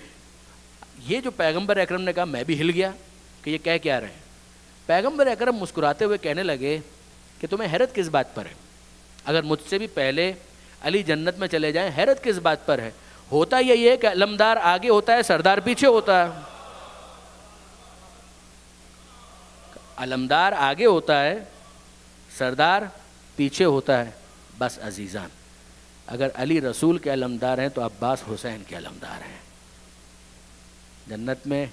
یہ جو پیغمبر اکرم نے کہا، میں بھی ہل گیا کہ یہ کہہ کیا رہے ہیں۔ پیغمبر اکرم مسکراتے ہوئے کہنے لگے کہ تمہیں حیرت کس بات پر ہے؟ اگر مجھ سے بھی پہلے علی جنت میں چلے جائیں، حیرت کس بات پر ہے؟ ہوتا یہی ہے کہ علمدار آگے ہوتا ہے، سردار پیچھے ہوتا ہے۔ علمدار آگے ہوتا ہے، سردار پیچھے ہوتا ہے۔ بس عزیزان، اگر علی رسول کے علمدار ہیں تو عباس حسین کے علمدار ہیں۔ جنت میں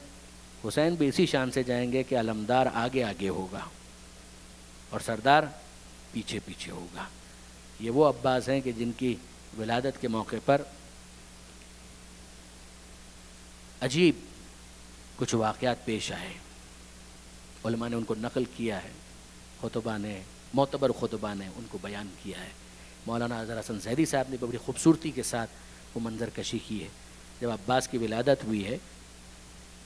حسین بھی اسی شان سے جائیں گے کہ علمدار آگے آگے ہوگا اور سردار پیچھے پیچھے ہوگا۔ یہ وہ عباس ہیں کہ جن کی ولادت کے موقع پر عجیب کچھ واقعات پیش آئے، علماء نے ان کو نقل کیا ہے، خطبہ نے، معتبر خطبہ نے ان کو بیان کیا ہے۔ مولانا اظہر حسن زیدی صاحب نے بڑی خوبصورتی کے ساتھ وہ منظر کشی کی ہے۔ جب عباس کی ولادت ہوئی ہے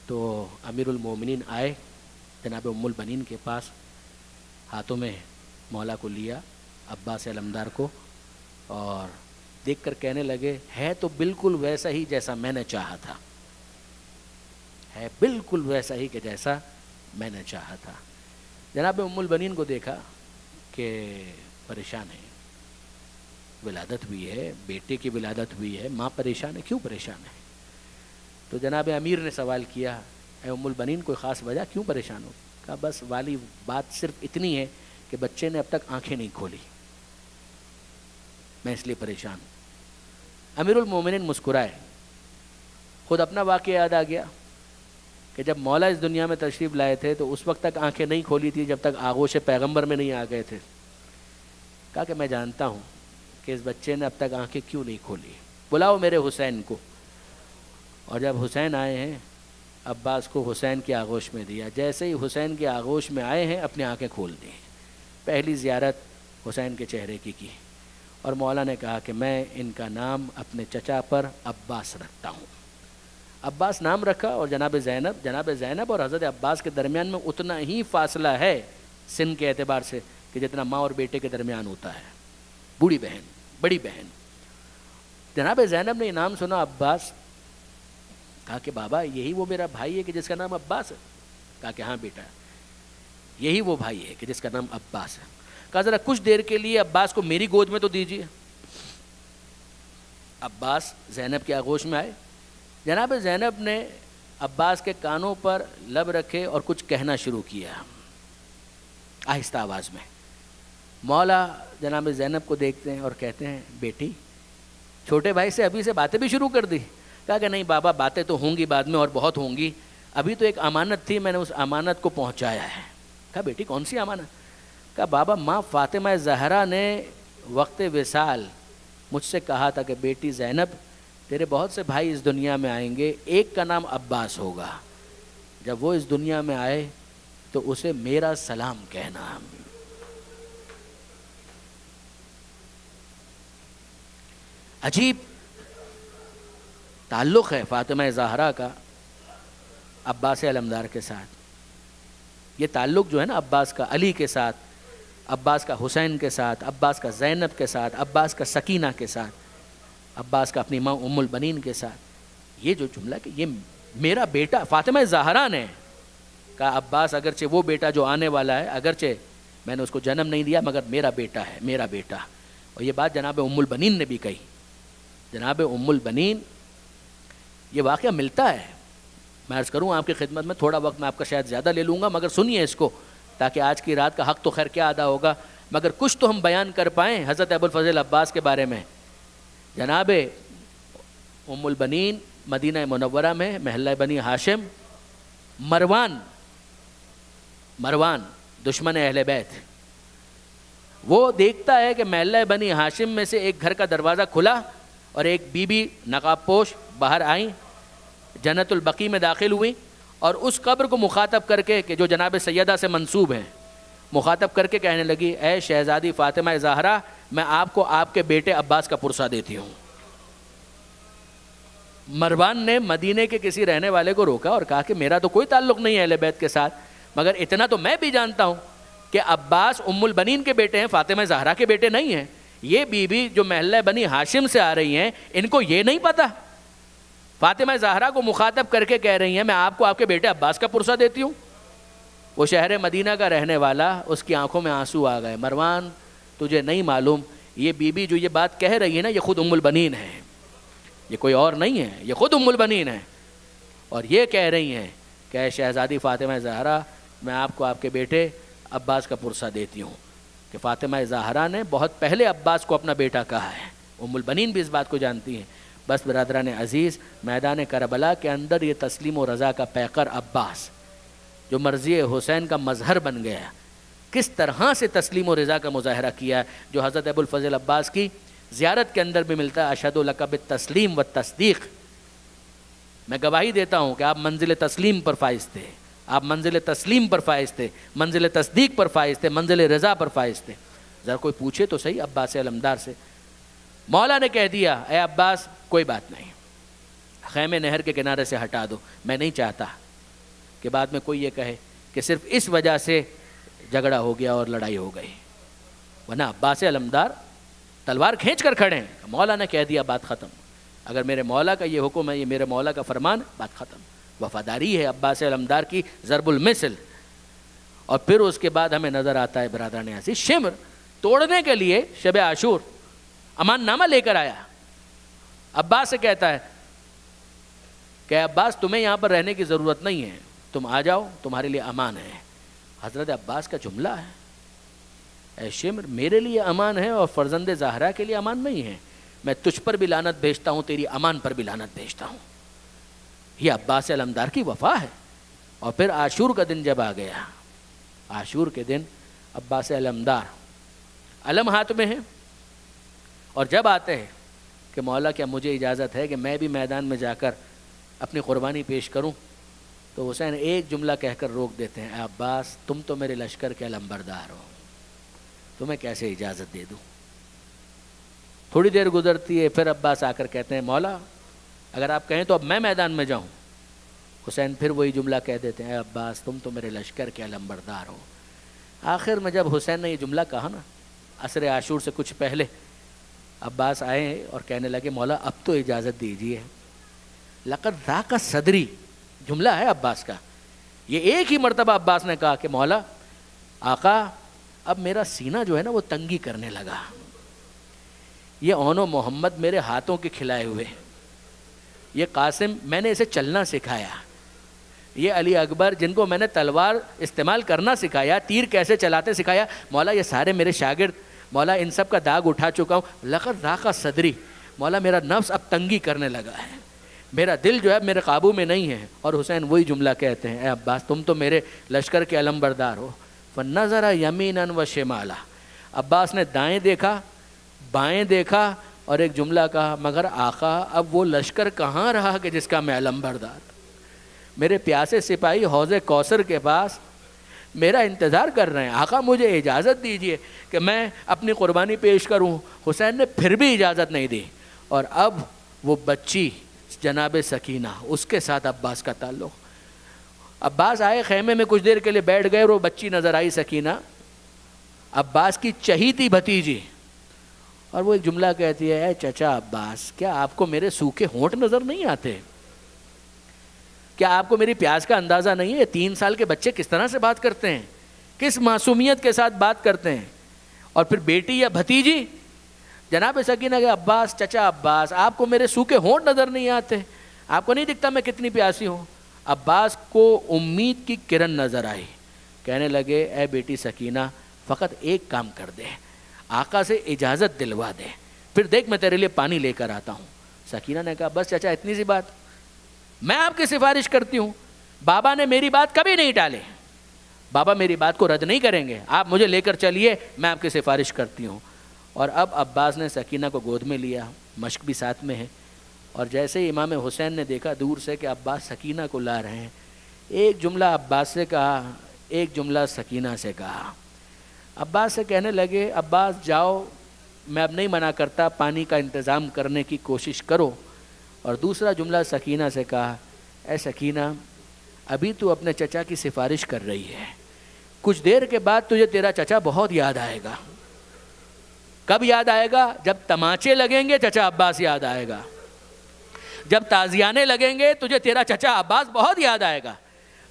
تو امیر المومنین آئے جناب ام البنین کے پاس، ہاتھوں میں مولا کو لیا، عباس علمدار کو، اور دیکھ کر کہنے لگے ہے تو بالکل ویسا ہی جیسا میں نے چاہا تھا، ہے بالکل ویسا ہی کہ جیسا میں نے چاہا تھا۔ جناب ام البنین کو دیکھا کہ پریشان ہے، ولادت ہوئی ہے، بیٹے کی ولادت ہوئی ہے، ماں پریشان ہے، کیوں پریشان ہے؟ تو جناب امیر نے سوال کیا، اے ام البنین کوئی خاص وجہ، کیوں پریشان ہو؟ کہا بس والی بات صرف اتنی ہے کہ بچے نے اب تک آنکھیں نہیں کھولی، میں اس لیے پریشان ہوں۔ امیر المومنین مسکرائے، خود اپنا واقعہ یاد آ گیا کہ جب مولا اس دنیا میں تشریف لائے تھے تو اس وقت تک آنکھیں نہیں کھولی تھی جب تک آغوش پیغمبر میں نہیں آ گئے تھے۔ کہا کہ میں جانتا ہوں کہ اس بچے نے اب تک آنکھیں کیوں نہیں کھولی، بلاؤ میرے حسین کو۔ اور جب حسین آئے ہیں، عباس کو حسین کی آغوش میں دیا، جیسے ہی حسین کی آغوش میں آئے ہیں اپنی آنکھیں کھول دی۔ پہلی زیارت حسین کے چہرے کی اور مولا نے کہا کہ میں ان کا نام اپنے چچا پر عباس رکھتا ہوں۔ عباس نام رکھا، اور جناب زینب اور حضرت عباس کے درمیان میں اتنا ہی فاصلہ ہے سن کے اعتبار سے کہ جتنا ماں اور بیٹے کے درمیان ہوتا ہے، بوڑھی بہن بڑی بہن۔ جناب زینب نے یہ نام سنا عباس، کہا کہ بابا یہی وہ میرا بھائی ہے کہ جس کا نام عباس ہے؟ کہا کہ ہاں بیٹا، یہی وہ بھائی ہے کہ جس کا نام عباس ہے۔ کہا ذرا کچھ دیر کے لیے عباس کو میری گود میں تو دیجیے۔ عباس زینب کے آغوش میں آئے، جناب زینب نے عباس کے کانوں پر لب رکھے اور کچھ کہنا شروع کیا آہستہ آواز میں۔ مولا جناب زینب کو دیکھتے ہیں اور کہتے ہیں بیٹی چھوٹے بھائی سے ابھی سے باتیں بھی شروع کر دی؟ کہا کہ نہیں بابا، باتیں تو ہوں گی بعد میں اور بہت ہوں گی، ابھی تو ایک امانت تھی، میں نے اس امانت کو پہنچایا ہے۔ کہا بیٹی کون سی امانت؟ کہا بابا ماں فاطمہ زہرا نے وقت وصال مجھ سے کہا تھا کہ بیٹی زینب تیرے بہت سے بھائی اس دنیا میں آئیں گے، ایک کا نام عباس ہوگا، جب وہ اس دنیا میں آئے تو اسے میرا سلام کہنا۔ عجیب تعلق ہے فاطمہ زہرا کا عباس علمدار کے ساتھ۔ یہ تعلق جو ہے نا عباس کا علی کے ساتھ، عباس کا حسین کے ساتھ، عباس کا زینب کے ساتھ، عباس کا سکینہ کے ساتھ، عباس کا اپنی ماں ام البنین کے ساتھ، یہ جو جملہ کہ یہ میرا بیٹا، فاطمہ زہرا نے کہا عباس اگرچہ وہ بیٹا جو آنے والا ہے، اگرچہ میں نے اس کو جنم نہیں دیا مگر میرا بیٹا ہے، میرا بیٹا۔ اور یہ بات جناب ام البنین نے بھی کہی۔ جناب ام البنین، یہ واقعہ ملتا ہے، میں عرض کروں آپ کی خدمت میں، تھوڑا وقت میں آپ کا شاید زیادہ لے لوں گا مگر سنیے اس کو، تاکہ آج کی رات کا حق تو خیر کیا ادا ہوگا مگر کچھ تو ہم بیان کر پائیں حضرت ابو الفضل عباس کے بارے میں۔ جناب ام البنین مدینہ منورہ میں محلہ بنی ہاشم، مروان دشمن اہل بیت، وہ دیکھتا ہے کہ محلہ بنی ہاشم میں سے ایک گھر کا دروازہ کھلا اور ایک بی بی نقاب پوش باہر آئیں، جنت البقیع میں داخل ہوئیں، اور اس قبر کو مخاطب کر کے کہ جو جناب سیدہ سے منسوب ہیں، مخاطب کر کے کہنے لگی اے شہزادی فاطمہ زہرا، میں آپ کو آپ کے بیٹے عباس کا پرسہ دیتی ہوں۔ مروان نے مدینے کے کسی رہنے والے کو روکا اور کہا کہ میرا تو کوئی تعلق نہیں ہے اہل بیت کے ساتھ، مگر اتنا تو میں بھی جانتا ہوں کہ عباس ام البنین کے بیٹے ہیں، فاطمہ زہرا کے بیٹے نہیں ہیں۔ یہ بی بی جو محلہ بنی ہاشم سے آ رہی ہیں، ان کو یہ نہیں پتا، فاطمہ زہرا کو مخاطب کر کے کہہ رہی ہیں میں آپ کو آپ کے بیٹے عباس کا پرسہ دیتی ہوں۔ وہ شہر مدینہ کا رہنے والا، اس کی آنکھوں میں آنسو آ گئے۔ مروان تجھے نہیں معلوم یہ بی بی جو یہ بات کہہ رہی ہے نا، یہ خود ام البنین ہے، یہ کوئی اور نہیں ہے، یہ خود ام البنین ہے، اور یہ کہہ رہی ہیں کہ اے شہزادی فاطمہ زہرا، میں آپ کو آپ کے بیٹے عباس کا پرسہ دیتی ہوں۔ کہ فاطمہ زہرا نے بہت پہلے عباس کو اپنا بیٹا کہا ہے، ام البنین بھی اس بات کو جانتی ہیں۔ بس برادران عزیز، میدان کربلا کے اندر یہ تسلیم و رضا کا پیکر عباس جو مرضی حسین کا مظہر بن گیا، کس طرح سے تسلیم و رضا کا مظاہرہ کیا، جو حضرت ابو الفضل عباس کی زیارت کے اندر بھی ملتا ہے۔ اشہد لک بالتسلیم والتصدیق، میں گواہی دیتا ہوں کہ آپ منزل تسلیم پر فائز تھے، آپ منزل تسلیم پر فائز تھے، منزل تصدیق پر فائز تھے، منزل رضا پر فائز تھے۔ ذرا کوئی پوچھے تو صحیح عباس علمدار سے۔ مولا نے کہہ دیا اے عباس کوئی بات نہیں، خیمے نہر کے کنارے سے ہٹا دو، میں نہیں چاہتا کہ بعد میں کوئی یہ کہے کہ صرف اس وجہ سے جھگڑا ہو گیا اور لڑائی ہو گئی، ورنہ عباس علمدار تلوار کھینچ کر کھڑے ہیں۔ مولا نے کہہ دیا بات ختم، اگر میرے مولا کا یہ حکم ہے، یہ میرے مولا کا فرمان، بات ختم۔ وفاداری ہے عباس علمدار کی ضرب المثل۔ اور پھر اس کے بعد ہمیں نظر آتا ہے برادران عزیز، شمر توڑنے کے لیے شب عاشور امان نامہ لے کر آیا، عباس سے کہتا ہے کہ عباس تمہیں یہاں پر رہنے کی ضرورت نہیں ہے، تم آ جاؤ، تمہارے لیے امان ہے۔ حضرت عباس کا جملہ ہے، اے شمر میرے لیے امان ہے اور فرزند زہرا کے لیے امان نہیں ہے، میں تجھ پر بھی لعنت بھیجتا ہوں، تیری امان پر بھی لعنت بھیجتا ہوں۔ یہ عباس علمدار کی وفا ہے۔ اور پھر عاشور کا دن جب آ گیا، عاشور کے دن عباس علمدار علم ہاتھ میں ہے، اور جب آتے ہیں کہ مولا کیا مجھے اجازت ہے کہ میں بھی میدان میں جا کر اپنی قربانی پیش کروں، تو حسین ایک جملہ کہہ کر روک دیتے ہیں، اے عباس تم تو میرے لشکر کے علمبردار ہو، تمہیں کیسے اجازت دے دوں۔ تھوڑی دیر گزرتی ہے، پھر عباس آ کر کہتے ہیں مولا اگر آپ کہیں تو اب میں میدان میں جاؤں۔ حسین پھر وہی جملہ کہہ دیتے ہیں، اے عباس تم تو میرے لشکر کے علمبردار ہو۔ آخر میں جب حسین نے یہ جملہ کہا نا، عصر عاشور سے کچھ پہلے، عباس آئے اور کہنے لگے مولا اب تو اجازت دیجیے۔ لقد ذاق صدری جملہ ہے عباس کا، یہ ایک ہی مرتبہ عباس نے کہا کہ مولا آقا اب میرا سینہ جو ہے نا وہ تنگی کرنے لگا، یہ اون و محمد میرے ہاتھوں کے کھلائے ہوئے، یہ قاسم میں نے اسے چلنا سکھایا، یہ علی اکبر جن کو میں نے تلوار استعمال کرنا سکھایا، تیر کیسے چلاتے سکھایا، مولا یہ سارے میرے شاگرد، مولا ان سب کا داغ اٹھا چکا ہوں۔ لقد ذاق صدری، مولا میرا نفس اب تنگی کرنے لگا ہے، میرا دل جو ہے میرے قابو میں نہیں ہے۔ اور حسین وہی جملہ کہتے ہیں، اے عباس تم تو میرے لشکر کے علمبردار ہو۔ فنظر یمینا و شمالا، عباس نے دائیں دیکھا بائیں دیکھا اور ایک جملہ کہا، مگر آقا اب وہ لشکر کہاں رہا کہ جس کا میں علمبردار، میرے پیاسے سپاہی حوض کوثر کے پاس میرا انتظار کر رہے ہیں، آقا مجھے اجازت دیجئے کہ میں اپنی قربانی پیش کروں۔ حسین نے پھر بھی اجازت نہیں دی، اور اب وہ بچی جناب سکینہ، اس کے ساتھ عباس کا تعلق۔ عباس آئے خیمے میں کچھ دیر کے لیے بیٹھ گئے، اور وہ بچی نظر آئی سکینہ، عباس کی چہیتی بھتیجی، اور وہ ایک جملہ کہتی ہے، اے چچا عباس کیا آپ کو میرے سوکھے ہونٹ نظر نہیں آتے؟ کیا آپ کو میری پیاس کا اندازہ نہیں ہے؟ 3 سال کے بچے کس طرح سے بات کرتے ہیں، کس معصومیت کے ساتھ بات کرتے ہیں۔ اور پھر بیٹی یا بھتیجی جناب سکینہ کہ عباس چچا عباس آپ کو میرے سوکھے ہونٹ نظر نہیں آتے، آپ کو نہیں دکھتا میں کتنی پیاسی ہوں؟ عباس کو امید کی کرن نظر آئی، کہنے لگے اے بیٹی سکینہ فقط ایک کام کر دے، آقا سے اجازت دلوا دے، پھر دیکھ میں تیرے لیے پانی لے کر آتا ہوں۔ سکینہ نے کہا بس چچا اتنی سی بات، میں آپ کی سفارش کرتی ہوں، بابا نے میری بات کبھی نہیں ٹالے، بابا میری بات کو رد نہیں کریں گے، آپ مجھے لے کر چلیے، میں آپ کی سفارش کرتی ہوں۔ اور اب عباس نے سکینہ کو گود میں لیا، مشق بھی ساتھ میں ہے، اور جیسے ہی امام حسین نے دیکھا دور سے کہ عباس سکینہ کو لا رہے ہیں، ایک جملہ عباس سے کہا، ایک جملہ سکینہ سے کہا۔ عباس سے کہنے لگے عباس جاؤ، میں اب نہیں منع کرتا، پانی کا انتظام کرنے کی کوشش کرو۔ اور دوسرا جملہ سکینہ سے کہا، اے سکینہ ابھی تو اپنے چچا کی سفارش کر رہی ہے، کچھ دیر کے بعد تجھے تیرا چچا بہت یاد آئے گا۔ کب یاد آئے گا؟ جب تماچے لگیں گے چچا عباس یاد آئے گا، جب تازیانے لگیں گے تجھے تیرا چچا عباس بہت یاد آئے گا۔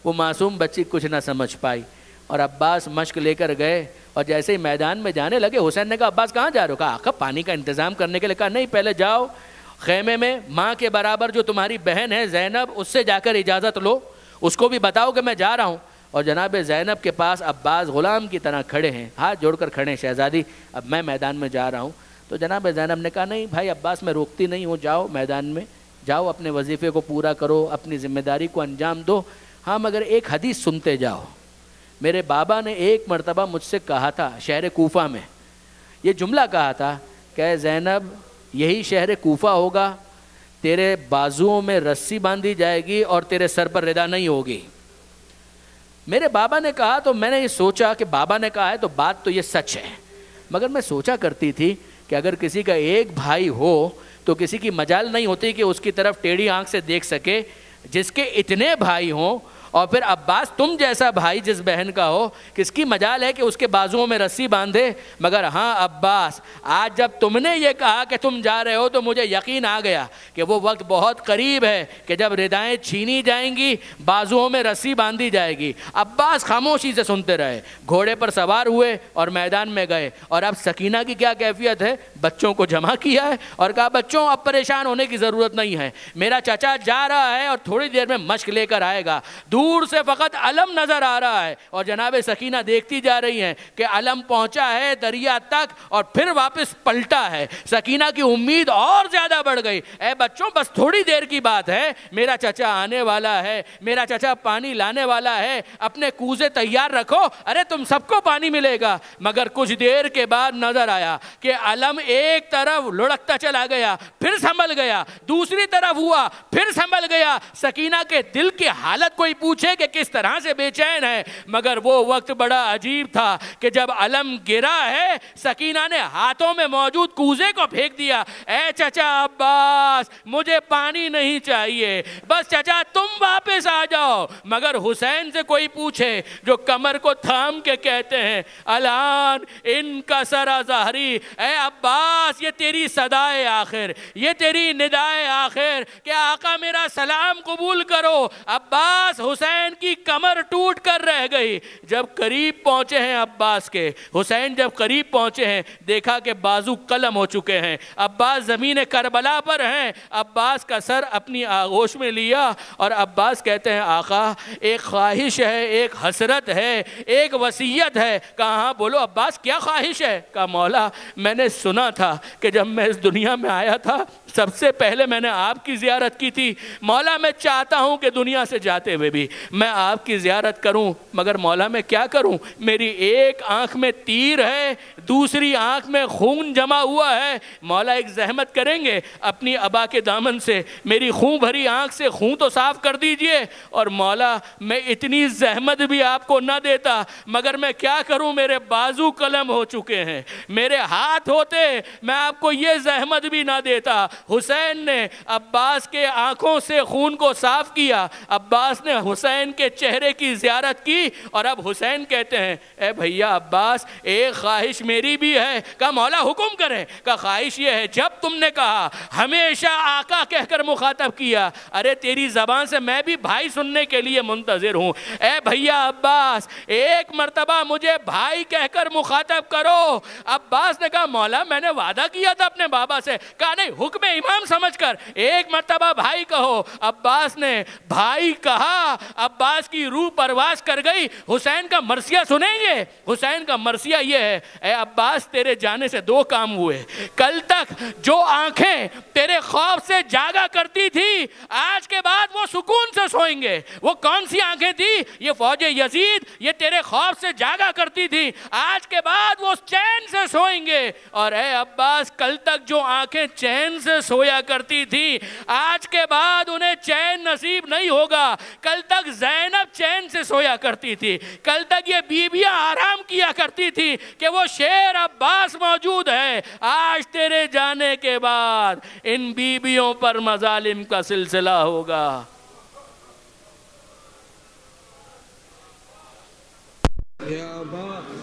وہ معصوم بچی کچھ نہ سمجھ پائی، اور عباس مشق لے کر گئے، اور جیسے ہی میدان میں جانے لگے حسین نے کہا عباس کہاں جا رہے ہو؟ کہا آقا پانی کا انتظام کرنے کے لیے۔ کہا نہیں، پہلے جاؤ خیمے میں ماں کے برابر جو تمہاری بہن ہے زینب، اس سے جا کر اجازت لو، اس کو بھی بتاؤ کہ میں جا رہا ہوں۔ اور جناب زینب کے پاس عباس غلام کی طرح کھڑے ہیں، ہاتھ جوڑ کر کھڑے ہیں، شہزادی اب میں میدان میں جا رہا ہوں۔ تو جناب زینب نے کہا نہیں بھائی عباس میں روکتی نہیں ہوں، جاؤ میدان میں جاؤ، اپنے وظیفے کو پورا کرو، اپنی ذمہ داری کو انجام دو، ہاں مگر ایک حدیث سنتے جاؤ۔ میرے بابا نے ایک مرتبہ مجھ سے کہا تھا شہر کوفہ میں، یہ جملہ کہا تھا کہ زینب یہی شہر کوفہ ہوگا، تیرے بازوؤں میں رسی باندھی جائے گی اور تیرے سر پر ردا نہیں ہوگی۔ میرے بابا نے کہا تو میں نے یہ سوچا کہ بابا نے کہا ہے تو بات تو یہ سچ ہے، مگر میں سوچا کرتی تھی کہ اگر کسی کا ایک بھائی ہو تو کسی کی مجال نہیں ہوتی کہ اس کی طرف ٹیڑھی آنکھ سے دیکھ سکے، جس کے اتنے بھائی ہوں، اور پھر عباس تم جیسا بھائی جس بہن کا ہو، کس کی مجال ہے کہ اس کے بازوؤں میں رسی باندھے۔ مگر ہاں عباس آج جب تم نے یہ کہا کہ تم جا رہے ہو تو مجھے یقین آ گیا کہ وہ وقت بہت قریب ہے کہ جب ردائیں چھینی جائیں گی، بازوؤں میں رسی باندھی جائے گی۔ عباس خاموشی سے سنتے رہے، گھوڑے پر سوار ہوئے اور میدان میں گئے۔ اور اب سکینہ کی کیا کیفیت ہے؟ بچوں کو جمع کیا ہے اور کہا بچوں اب پریشان ہونے کی ضرورت نہیں ہے، میرا چچا جا رہا ہے اور تھوڑی دیر میں مشق لے کر آئے گا، دور سے فقط علم نظر آ رہا ہے، اور جناب سکینہ دیکھتی جا رہی ہیں کہ علم پہنچا ہے دریا تک اور پھر واپس پلٹا ہے۔ سکینہ کی امید اور زیادہ بڑھ گئی، اے بچوں بس تھوڑی دیر کی بات ہے، میرا چچا آنے والا ہے، میرا چچا پانی لانے والا ہے، اپنے کوزے تیار رکھو، ارے تم سب کو پانی ملے گا۔ مگر کچھ دیر کے بعد نظر آیا کہ علم ایک طرف لڑکتا چلا گیا، پھر سنبھل گیا، دوسری طرف ہوا، پھر سنبھل گیا۔ سکینہ کے دل کی حالت کوئی پوچھے کہ کس طرح سے بے چین ہے، مگر وہ وقت بڑا عجیب تھا کہ جب علم گرا ہے، سکینہ نے ہاتھوں میں موجود کوزے کو پھینک دیا۔ اے چچا عباس، مجھے پانی نہیں چاہیے، بس چچا تم واپس آ جاؤ۔ مگر حسین سے کوئی پوچھے جو کمر کو تھام کے کہتے ہیں الان ان کا سرا ظہری، اے عباس یہ تیری صدائے آخر، یہ تیری ندائے آخر کہ آقا میرا سلام قبول کرو۔ عباس، حسین کی کمر ٹوٹ کر رہ گئی۔ جب قریب پہنچے ہیں عباس کے، حسین جب قریب پہنچے ہیں، دیکھا کہ بازو قلم ہو چکے ہیں، عباس زمین کربلا پر ہیں۔ عباس کا سر اپنی آغوش میں لیا اور عباس کہتے ہیں آقا ایک خواہش ہے، ایک حسرت ہے، ایک وصیت ہے۔ کہا ہاں بولو عباس کیا خواہش ہے؟ کہا مولا میں نے سنا تھا کہ جب میں اس دنیا میں آیا تھا سب سے پہلے میں نے آپ کی زیارت کی تھی، مولا میں چاہتا ہوں کہ دنیا سے جاتے ہوئے بھی میں آپ کی زیارت کروں، مگر مولا میں کیا کروں، میری ایک آنکھ میں تیر ہے، دوسری آنکھ میں خون جمع ہوا ہے، مولا ایک زحمت کریں گے اپنی ابا کے دامن سے میری خون بھری آنکھ سے خون تو صاف کر دیجئے۔ اور مولا میں اتنی زحمت بھی آپ کو نہ دیتا، مگر میں کیا کروں میرے بازو قلم ہو چکے ہیں، میرے ہاتھ ہوتے میں آپ کو یہ زحمت بھی نہ دیتا۔ حسین نے عباس کے آنکھوں سے خون کو صاف کیا، عباس نے حسین کے چہرے کی زیارت کی، اور اب حسین کہتے ہیں اے بھیا عباس ایک خواہش میری بھی ہے۔ کہا مولا حکم کریں۔ کہا خواہش یہ ہے جب تم نے کہا ہمیشہ آقا کہہ کر مخاطب کیا، ارے تیری زبان سے میں بھی بھائی سننے کے لیے منتظر ہوں، اے بھیا عباس ایک مرتبہ مجھے بھائی کہہ کر مخاطب کرو۔ عباس نے کہا مولا میں نے وعدہ کیا تھا اپنے بابا سے۔ کہا نہیں، حکم امام سمجھ کر ایک مرتبہ بھائی کہو۔ عباس نے بھائی کہا، عباس کی روح پرواز کر گئی۔ حسین کا مرثیہ سنیں گے؟ حسین کا مرثیہ یہ ہے اے عباس تیرے جانے سے دو کام ہوئے، کل تک جو آنکھیں تیرے خوف سے جاگا کرتی تھی آج کے بعد وہ سکون سے سوئیں گے۔ وہ کون سی آنکھیں تھی؟ یہ فوج یزید، یہ تیرے خوف سے جاگا کرتی تھی، آج کے بعد وہ چین سے سوئیں گے۔ اور اے عباس کل تک جو آنکھیں چین سے سویا کرتی تھی آج کے بعد انہیں چین نصیب نہیں ہوگا۔ کل تک زینب چین سے سویا کرتی تھی، کل تک یہ بیویاں آرام کیا کرتی تھی کہ وہ شیر عباس موجود ہے، آج تیرے جانے کے بعد ان بیویوں پر مظالم کا سلسلہ ہوگا۔ یا بات